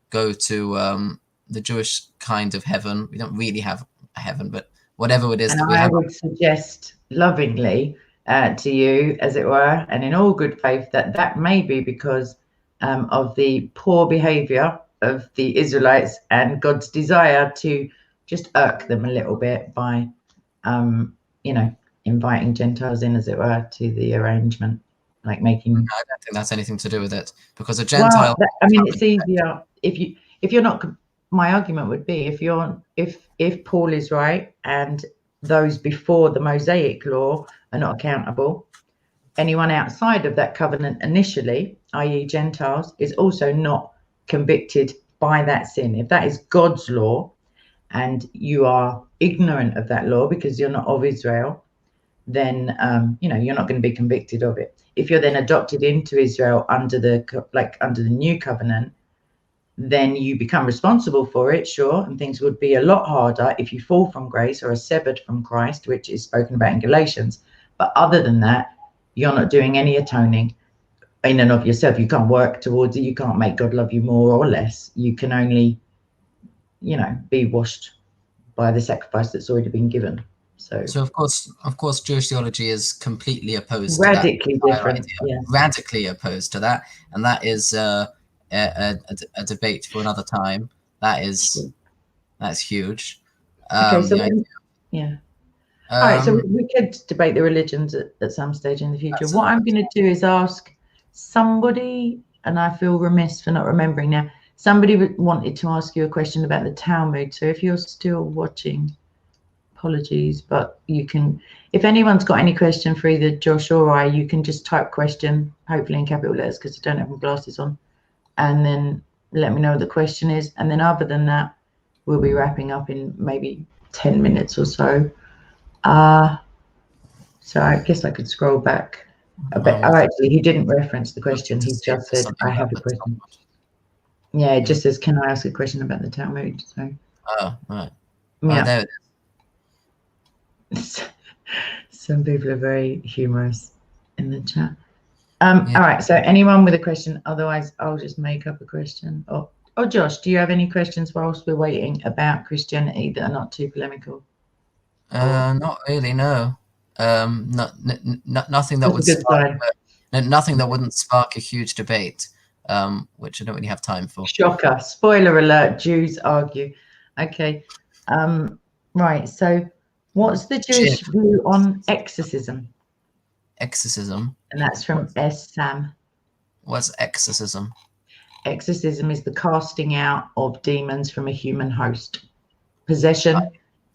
go to the Jewish kind of heaven. We don't really have a heaven, but whatever it is that we have. I would suggest lovingly to you, as it were, and in all good faith, that may be because of the poor behavior of the Israelites and God's desire to just irk them a little bit by, you know, inviting Gentiles in, as it were, to the arrangement, like making. I don't think that's anything to do with it, because a Gentile. Well, I mean, it's easier if you're not. My argument would be if Paul is right and those before the Mosaic law are not accountable, anyone outside of that covenant initially, i.e. Gentiles, is also not convicted by that sin. If that is God's law and you are ignorant of that law because you're not of Israel, then you're not going to be convicted of it. If you're then adopted into Israel under the new covenant, then you become responsible for it, sure, and things would be a lot harder if you fall from grace or are severed from Christ, which is spoken about in Galatians. But other than that, you're not doing any atoning in and of yourself. You can't work towards it. You can't make God love you more or less. You can only, be washed by the sacrifice that's already been given. So of course, Jewish theology is completely opposed radically to that different. idea. Yeah. Radically opposed to that, and that is a debate for another time. That's huge. Okay, so yeah. All right, so we could debate the religions at some stage in the future. What I'm going to do is ask somebody, and I feel remiss for not remembering now. Somebody wanted to ask you a question about the Talmud. So if you're still watching, apologies, but you can, if anyone's got any question for either Josh or I, you can just type question, hopefully in capital letters because I don't have my glasses on, and then let me know what the question is. And then other than that, we'll be wrapping up in maybe 10 minutes or so. So I guess I could scroll back a bit. Oh, actually, he didn't reference the question. He just said, I have a question. Yeah, it just says, can I ask a question about the Talmud? So. Oh, right. Yeah. Oh, there it is. Some people are very humorous in the chat. All right, so anyone with a question? Otherwise, I'll just make up a question. Oh, Josh, do you have any questions whilst we're waiting about Christianity that are not too polemical? Not really, no. Nothing that would spark, nothing that wouldn't spark a huge debate, which I don't really have time for. Shocker! Spoiler alert: Jews argue. Okay, right. So, what's the Jewish view on exorcism? Exorcism. And that's from S. Sam. What's exorcism? Exorcism is the casting out of demons from a human host. Possession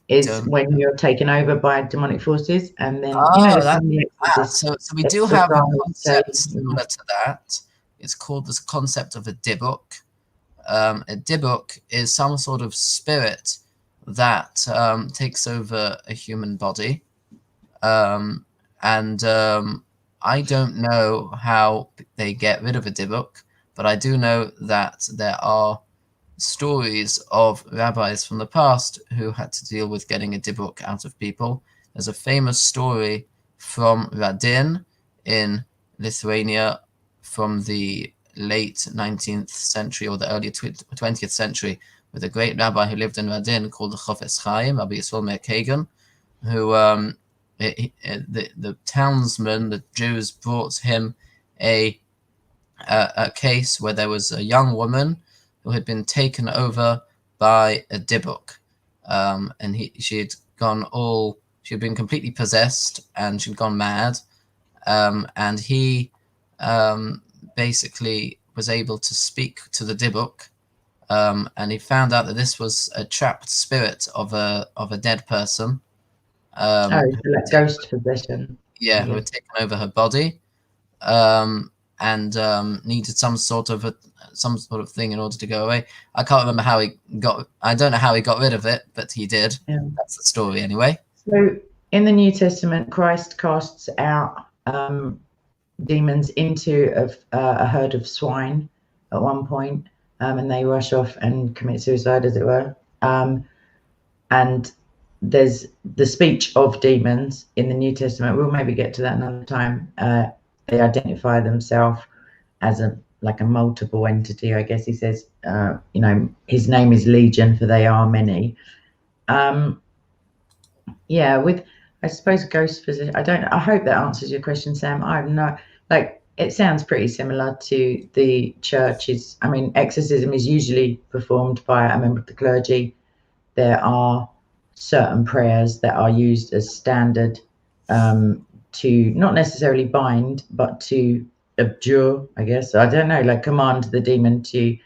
is when you're taken over by demonic forces, and then so we do have a concept similar to that. It's called the concept of a dibbuk. A dibbuk is some sort of spirit that takes over a human body, and I don't know how they get rid of a dibbuk, but I do know that there are stories of rabbis from the past who had to deal with getting a dibbuk out of people. There's a famous story from Radin in Lithuania from the late 19th century or the early 20th century with a great rabbi who lived in Radin called the Chofetz Chaim, Rabbi Yisrael Meir Kagan, who the townsmen, the Jews, brought him a case where there was a young woman who had been taken over by a dibbuk, and she had been completely possessed and she'd gone mad, and he basically was able to speak to the dibbuk, and he found out that this was a trapped spirit of a dead person. Like ghost possession. Yeah, who had taken over her body, and needed some sort of thing in order to go away. I can't remember how I don't know how he got rid of it, but he did. Yeah. That's the story anyway. So in the New Testament, Christ casts out demons into a herd of swine at one point, and they rush off and commit suicide, as it were. And there's the speech of demons in the New Testament. We'll maybe get to that another time. They identify themselves as a multiple entity, I guess. He says, his name is Legion, for they are many. With, I suppose, ghost possession. I hope that answers your question, Sam. I'm not it sounds pretty similar to the churches. I mean, exorcism is usually performed by a member of the clergy. There are certain prayers that are used as standard to not necessarily bind, but to abjure, I guess. I don't know, command the demon to,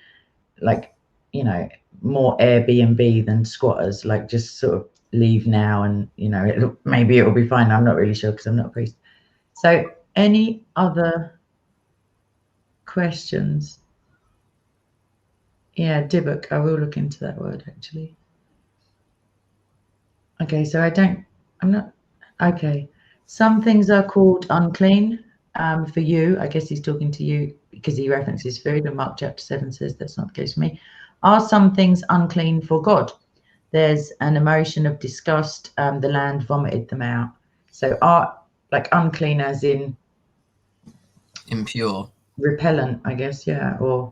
more Airbnb than squatters, just sort of leave now, and maybe it'll be fine. I'm not really sure because I'm not a priest. So, any other questions? Yeah, dibbuk. I will look into that word actually. Okay, so I'm not. Okay, Some things are called unclean for you. I guess he's talking to you because he references food, and Mark chapter 7 says that's not the case for me. Are some things unclean for God? There's an emotion of disgust. The land vomited them out. So are like unclean as in impure, repellent, I guess, or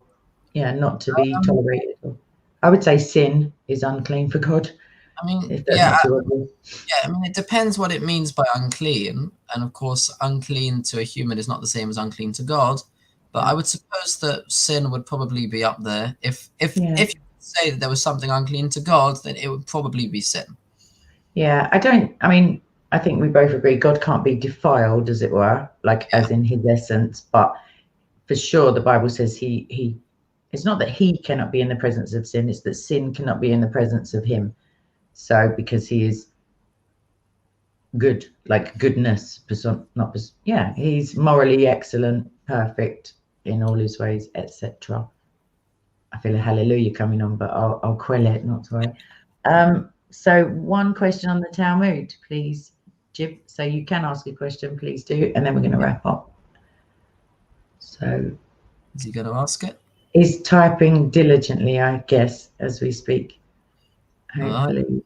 not to be tolerated. I would say sin is unclean for God. I mean, if that's not too obvious. I mean, it depends what it means by unclean, and of course, unclean to a human is not the same as unclean to God. But I would suppose that sin would probably be up there. If you could say that there was something unclean to God, then it would probably be sin. Yeah, I think we both agree God can't be defiled, as it were, like as in his essence. But for sure, the Bible says he. It's not that he cannot be in the presence of sin; it's that sin cannot be in the presence of him. So because he is good, like goodness, he's morally excellent, perfect in all his ways, etc. I feel a hallelujah coming on, but I'll quell it, not to worry. So one question on the Talmud, please, Jib. So you can ask a question, please do, and then we're going to wrap up. So is he going to ask it? He's typing diligently, I guess, as we speak. Hopefully.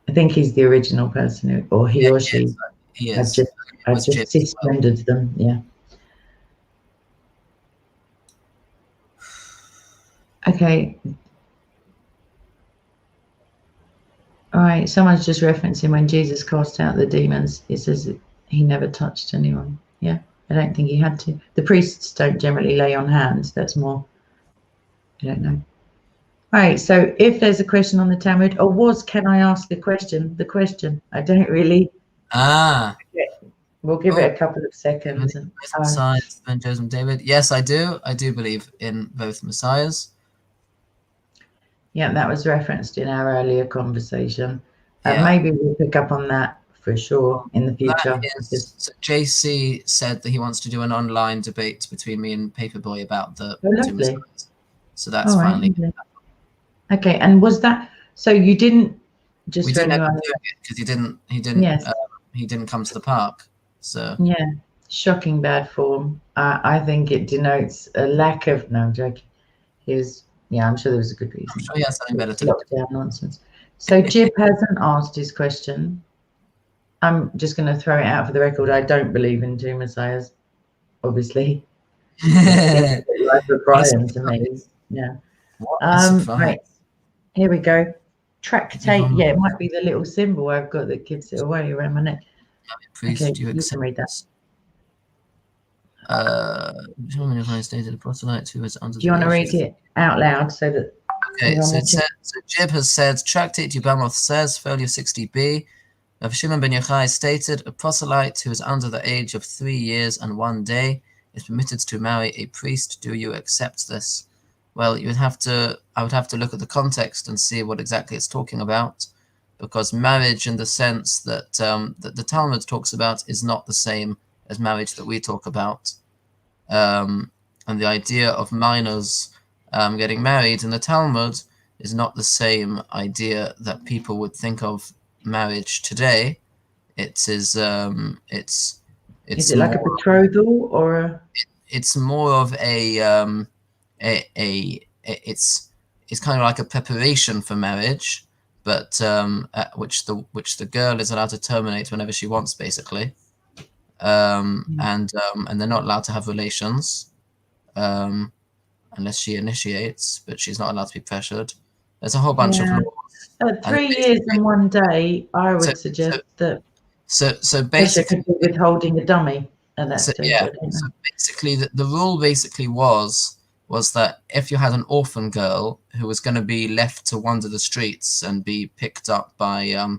I think he's the original person, or he or she. He is. I've just suspended them. Yeah. Okay. All right. Someone's just referencing when Jesus cast out the demons. It says he never touched anyone. Yeah. I don't think he had to. The priests don't generally lay on hands. That's more. I don't know. All right, so if there's a question on the Talmud, can I ask a question? The question. I don't really. Okay. We'll give it a couple of seconds. Messiahs, Ben Joseph, David. Yes, I do. I do believe in both Messiahs. Yeah, that was referenced in our earlier conversation. Maybe we'll pick up on that for sure in the future. So JC said that he wants to do an online debate between me and Paperboy about the two Messiahs. So that's finally. Okay, and was that so? You didn't just we didn't do it because he didn't. Yes. He didn't come to the park. So shocking bad form. I think it denotes a lack of. No, I'm joking. I'm sure there was a good reason. I'm sure he has something better to do. Lockdown nonsense. So Jib hasn't asked his question. I'm just going to throw it out for the record. I don't believe in two messiahs, obviously. Like Brian to me. Yeah. Right. Here we go. Tractate. Yeah, it might be the little symbol I've got that gives it away around my neck. Okay, you can read that. Do you want to read it out loud so that? Okay, so Jib has said, Tractate Yubamoth says, folio 60b, Rav Shimon ben Yochai stated, a proselyte who is under the age of 3 years and 1 day is permitted to marry a priest. Do you accept this? Well, I would have to look at the context and see what exactly it's talking about, because marriage in the sense that that the Talmud talks about is not the same as marriage that we talk about. And the idea of minors getting married in the Talmud is not the same idea that people would think of marriage today. Is it like a betrothal or it's more of it's kind of like a preparation for marriage, but which the girl is allowed to terminate whenever she wants, basically, and they're not allowed to have relations unless she initiates, but she's not allowed to be pressured. There's a whole bunch of laws. 3 years and 1 day, I would suggest that. So basically, could be withholding a dummy. So basically, the rule basically was that if you had an orphan girl who was going to be left to wander the streets and be picked up by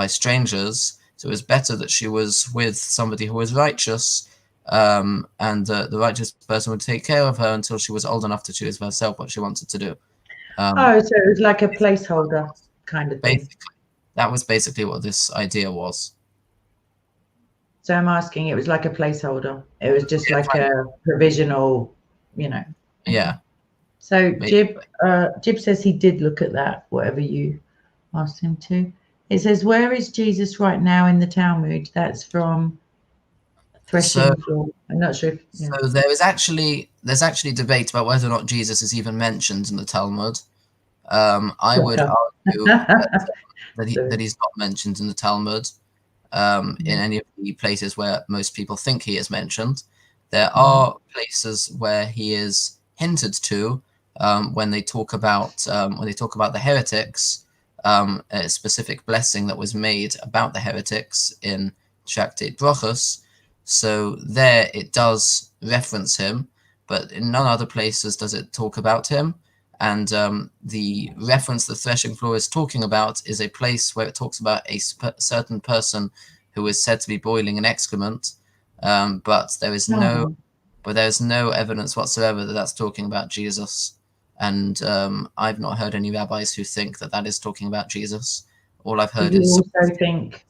strangers, so it was better that she was with somebody who was righteous, and the righteous person would take care of her until she was old enough to choose for herself what she wanted to do. So it was like a placeholder kind of thing. Basically, that was basically what this idea was. So I'm asking, it was like a placeholder. It was just like a provisional, Yeah. So Jib says he did look at that, whatever you asked him to. It says, where is Jesus right now in the Talmud? That's from Threshing Floor. I'm not sure if, yeah. So there's actually debate about whether or not Jesus is even mentioned in the Talmud. I would argue that he's not mentioned in the Talmud in any of the places where most people think he is mentioned. There are places where he is hinted to when they talk about the heretics, a specific blessing that was made about the heretics in Tractate Brochus. So there it does reference him, but in none other places does it talk about him. And the reference the Threshing Floor is talking about is a place where it talks about a certain person who is said to be boiling an excrement, but there is no evidence whatsoever that that's talking about Jesus. And I've not heard any rabbis who think that that is talking about Jesus. All I've heard is. Also think,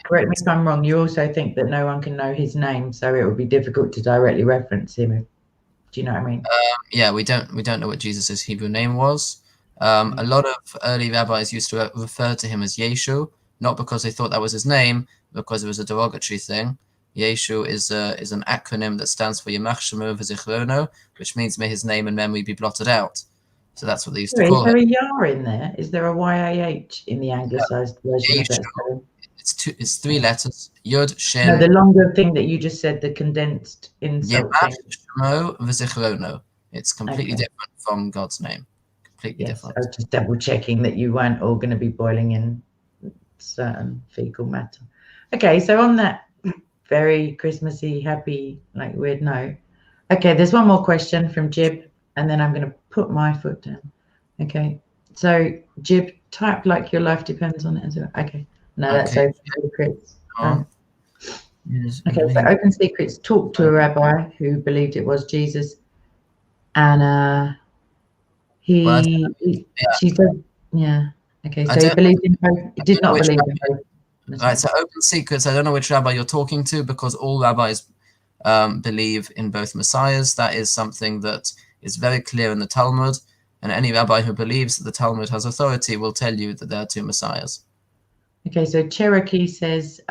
correct me if I'm wrong, you also think that no one can know his name, so it would be difficult to directly reference him. Do you know what I mean? Yeah, we don't know what Jesus' Hebrew name was. A lot of early rabbis used to refer to him as Yeshu, not because they thought that was his name, because it was a derogatory thing. Yeshu is an acronym that stands for Yamach Shemo V'Zichrono, which means may his name and memory be blotted out. So that's what they used to call him. Is there a Yah in there? Is there a YAH in the anglicized version of that spelling? It's 3 letters. Yod, Shin. No, the longer thing that you just said, the condensed insult thing. Shemo V'Zichrono. It's completely different from God's name. Completely different. I was just double checking that you weren't all going to be boiling in certain fecal matter. Okay, so on that very Christmassy, happy, like weird note. Okay, there's one more question from Jib, and then I'm going to put my foot down. Okay, so Jib, type like your life depends on it as well. Okay, no, that's Open Secrets. Okay, so Open Secrets talked to a rabbi who believed it was Jesus, and she said, yeah. Okay, so he believed in both. He did not believe in both. Right, so Open Secrets, I don't know which rabbi you're talking to, because all rabbis believe in both messiahs. That is something that is very clear in the Talmud, and any rabbi who believes that the Talmud has authority will tell you that there are 2 messiahs. Okay, so Cherokee says,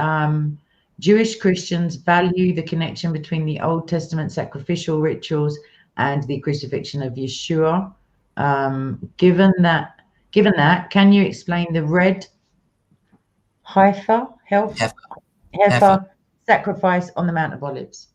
Jewish Christians value the connection between the Old Testament sacrificial rituals and the crucifixion of Yeshua. Given that, can you explain the red heifer sacrifice on the Mount of Olives?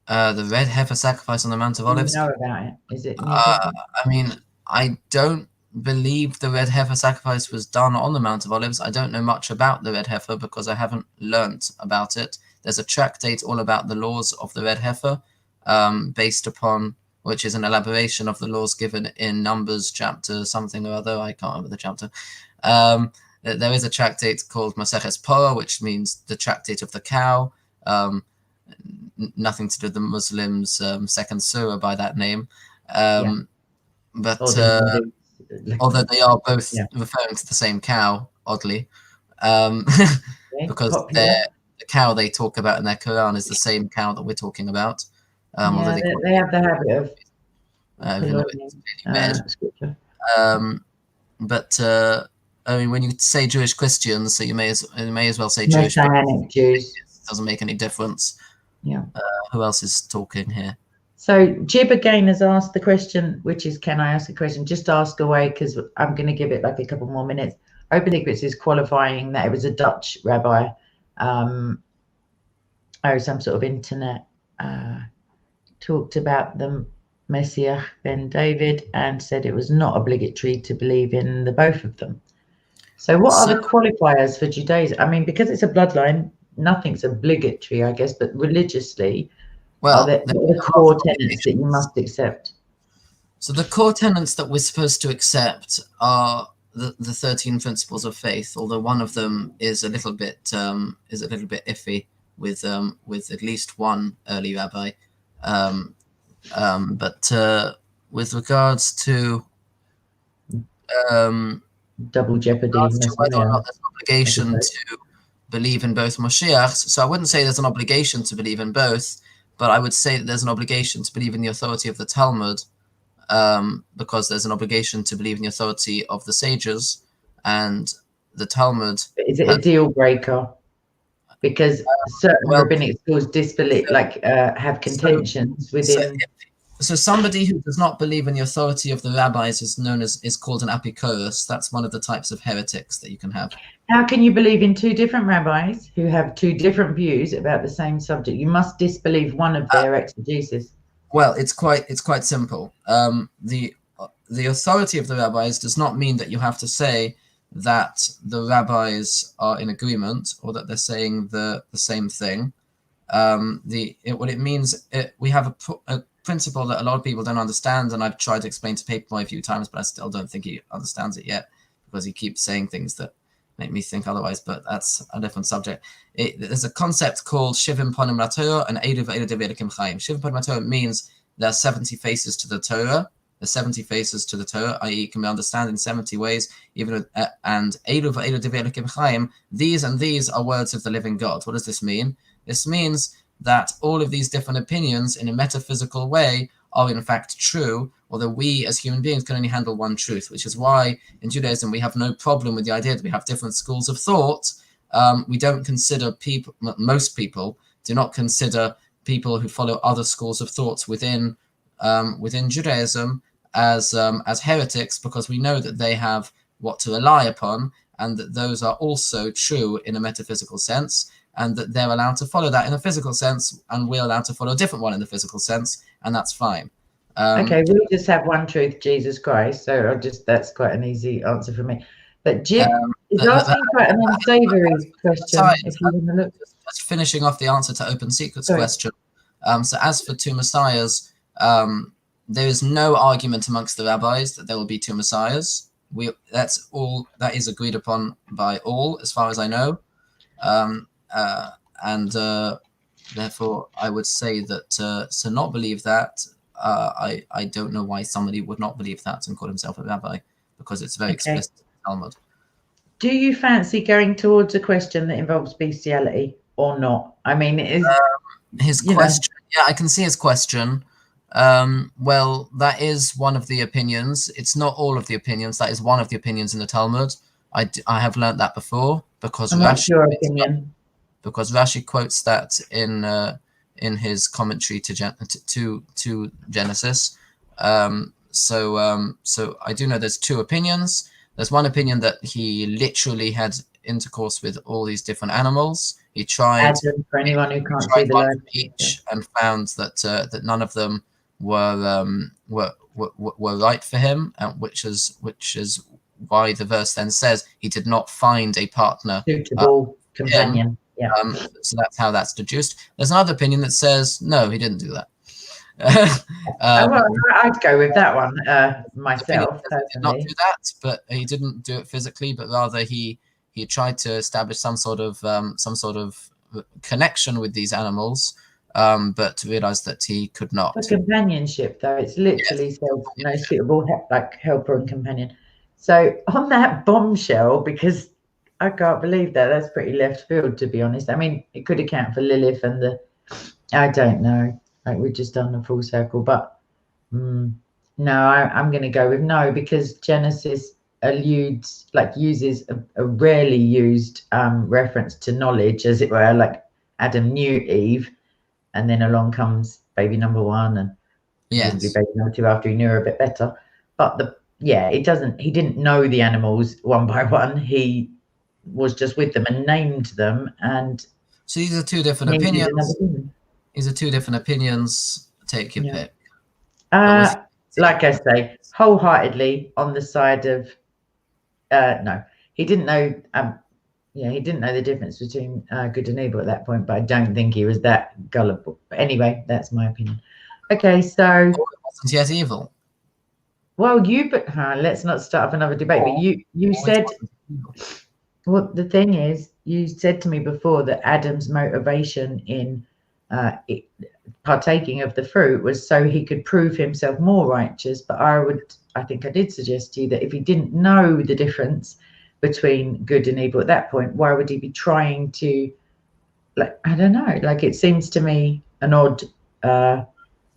The red heifer sacrifice on the Mount of Olives? Do you know about it? Is it? I mean, I don't believe the red heifer sacrifice was done on the Mount of Olives. I don't know much about the red heifer because I haven't learnt about it. There's a tractate all about the laws of the red heifer, based upon, which is an elaboration of the laws given in Numbers chapter something or other. I can't remember the chapter. There is a tractate called Maseches Porah, which means the tractate of the cow. Nothing to do with the Muslims' second surah by that name. But although they are both referring to the same cow, oddly, because the cow they talk about in their Quran is the same cow that we're talking about. They have the habit of scripture. But I mean, when you say Jewish Christians, so you may as well say Jewish Jews. It doesn't make any difference. Yeah. Who else is talking here? So Jib again has asked the question, which is, can I ask a question? Just ask away, because I'm going to give it like a couple more minutes. Open Secrets is qualifying that it was a Dutch rabbi, some sort of internet, talked about the Messiah ben David and said it was not obligatory to believe in the both of them. So what are the qualifiers for Judaism? I mean, because it's a bloodline, nothing's obligatory, I guess, but religiously, what are the core tenets that you must accept? So the core tenets that we're supposed to accept are the 13 principles of faith, although one of them is a little bit iffy with at least one early rabbi. But with regards to double jeopardy, whether or not there's an obligation to believe in both Moshiachs, so I wouldn't say there's an obligation to believe in both, but I would say that there's an obligation to believe in the authority of the Talmud, because there's an obligation to believe in the authority of the sages, and the Talmud. Is it a deal breaker? Because certain rabbinic schools disbelieve, have contentions within. So somebody who does not believe in the authority of the rabbis is called an apikoros. That's one of the types of heretics that you can have. How can you believe in two different rabbis who have two different views about the same subject? You must disbelieve one of their exegesis. Well, it's quite simple. The authority of the rabbis does not mean that you have to say that the rabbis are in agreement or that they're saying the same thing. What it means, we have a principle that a lot of people don't understand, and I've tried to explain to Paperboy a few times, but I still don't think he understands it yet, because he keeps saying things that make me think otherwise, but that's a different subject. There's a concept called Shivim Panim LaTorah and Eilu V'Eilu Dev Elokim Chaim. Shivim Panim LaTorah means there are 70 faces to the Torah. There's 70 faces to the Torah, i.e. it can be understood in 70 ways, and Eilu V'Eilu Dev Elokim Chaim, these and these are words of the living God. What does this mean? This means that all of these different opinions in a metaphysical way are in fact true, although we as human beings can only handle one truth, which is why in Judaism we have no problem with the idea that we have different schools of thought. We don't consider people, most people do not consider people who follow other schools of thought within Judaism as heretics, because we know that they have what to rely upon, and that those are also true in a metaphysical sense, and that they're allowed to follow that in a physical sense, and we're allowed to follow a different one in the physical sense, and that's fine. Okay, we just have one truth, Jesus Christ. So that's quite an easy answer for me. But Jim is asking quite an unsavory question. If you want to look, just finishing off the answer to Open Secrets question. So as for two messiahs, there is no argument amongst the rabbis that there will be two messiahs. That is agreed upon by all, as far as I know. Therefore, I would say that to not believe that, I don't know why somebody would not believe that and call himself a rabbi, because it's very explicit in the Talmud. Do you fancy going towards a question that involves bestiality or not? I mean, it is his question. Yeah, I can see his question. Well, that is one of the opinions. It's not all of the opinions. That is one of the opinions in the Talmud. I have learned that before, because Rashi quotes that in his commentary to Genesis. So I do know there's two opinions. There's one opinion that he literally had intercourse with all these different animals. He tried, for anyone who can't see the one each, and found that none of them were right for him, which is why the verse then says he did not find a partner, suitable companion. Yeah. So that's how that's deduced. There's another opinion that says no, he didn't do that. Well, I'd go with that one myself. He did not do that, but he didn't do it physically, but rather he tried to establish some sort of connection with these animals, but realized that he could not. For companionship, though, it's literally suitable helper and companion. So on that bombshell, because I can't believe that. That's pretty left field, to be honest. I mean, it could account for Lilith and I don't know. Like, we've just done a full circle, but no, I'm going to go with no, because Genesis uses a rarely used reference to knowledge, as it were. Like, Adam knew Eve, and then along comes baby number one, and baby number two after he knew her a bit better. But he didn't know the animals one by one. He was just with them and named them. And so these are two different opinions. These are two different opinions. Take your pick. Like I say, wholeheartedly on the side of no. He didn't know. He didn't know the difference between good and evil at that point. But I don't think he was that gullible. But anyway, that's my opinion. Okay, so it wasn't yet evil. Well, let's not start up another debate. But you said. Well, the thing is, you said to me before that Adam's motivation in partaking of the fruit was so he could prove himself more righteous. But I think I did suggest to you that if he didn't know the difference between good and evil at that point, why would he be trying to, I don't know, it seems to me an odd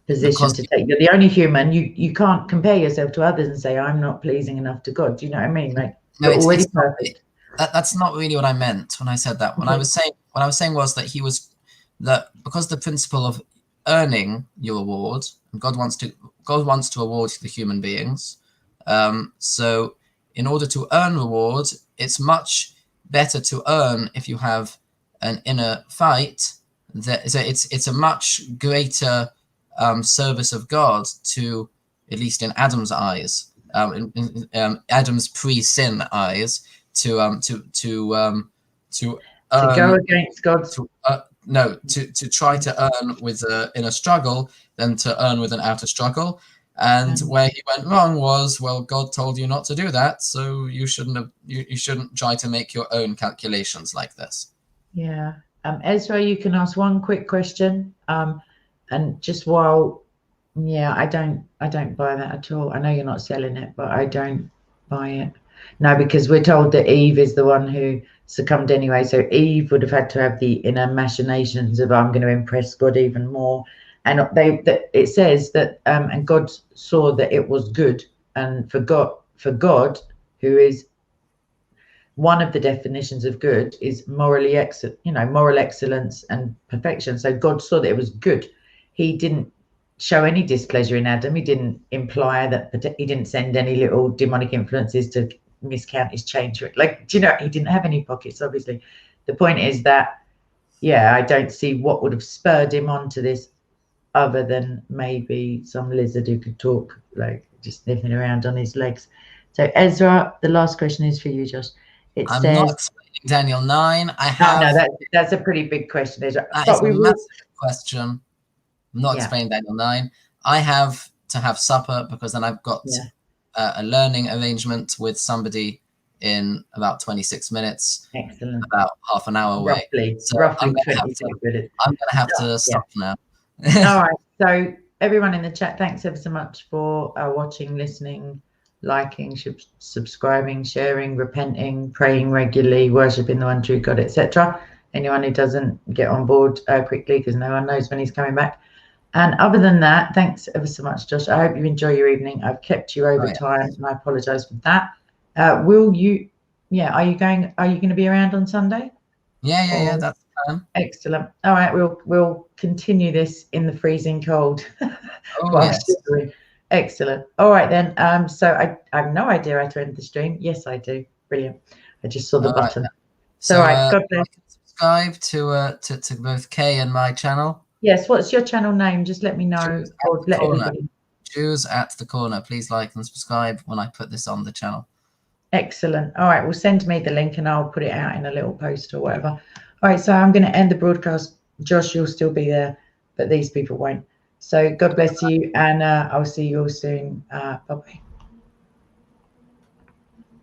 position to take. You're the only human. You can't compare yourself to others and say, I'm not pleasing enough to God. Do you know what I mean? You're already perfect. that's not really what I meant when I said that. What I was saying was that because the principle of earning your reward, and God wants to reward the human beings. So in order to earn reward, it's much better to earn if you have an inner fight. So it's a much greater service of God to, at least in Adam's eyes, in Adam's pre-sin eyes, to go against God's to try to earn with in a struggle than to earn with an outer struggle. And where he went wrong was, well, God told you not to do that, so you shouldn't try to make your own calculations like this. Yeah. Ezra, you can ask one quick question. And just while, I don't buy that at all. I know you're not selling it, but I don't buy it. No, because we're told that Eve is the one who succumbed anyway. So Eve would have had to have the inner machinations of, I'm going to impress God even more. And it says that, and God saw that it was good. And for God, who is one of the definitions of good, is moral excellence and perfection. So God saw that it was good. He didn't show any displeasure in Adam. He didn't imply that, he didn't send any little demonic influences to miscount his change. Like, he didn't have any pockets, obviously. The point is that, I don't see what would have spurred him on to this other than maybe some lizard who could talk, like just sniffing around on his legs. So Ezra, the last question is for you, Josh. I'm not explaining Daniel 9. I have. No, that's a pretty big question, Ezra. That is a massive question. I'm not explaining Daniel 9. I have to have supper because then I've got a learning arrangement with somebody in about 26 minutes. Excellent. About half an hour away. Roughly 26 minutes. I'm going to have to stop now. All right. So everyone in the chat, thanks ever so much for watching, listening, liking, subscribing, sharing, repenting, praying regularly, worshipping the one true God, etc. Anyone who doesn't get on board quickly, because no one knows when he's coming back. And other than that, thanks ever so much, Josh. I hope you enjoy your evening. I've kept you over time, and I apologize for that. Are you going to be around on Sunday? Yeah, that's the plan. Excellent. All right, we'll continue this in the freezing cold. Excellent. All right then. So I have no idea how to end the stream. Yes, I do. Brilliant. I just saw the button. So all right, God bless. Subscribe to both Kay and my channel. Yes. What's your channel name? Just let me know, or let everybody. Jews at the Corner. Please like and subscribe when I put this on the channel. Excellent. All right, well, send me the link and I'll put it out in a little post or whatever. All right, so I'm going to end the broadcast. Josh, you'll still be there, but these people won't. So God bless you, and I'll see you all soon. Bye-bye.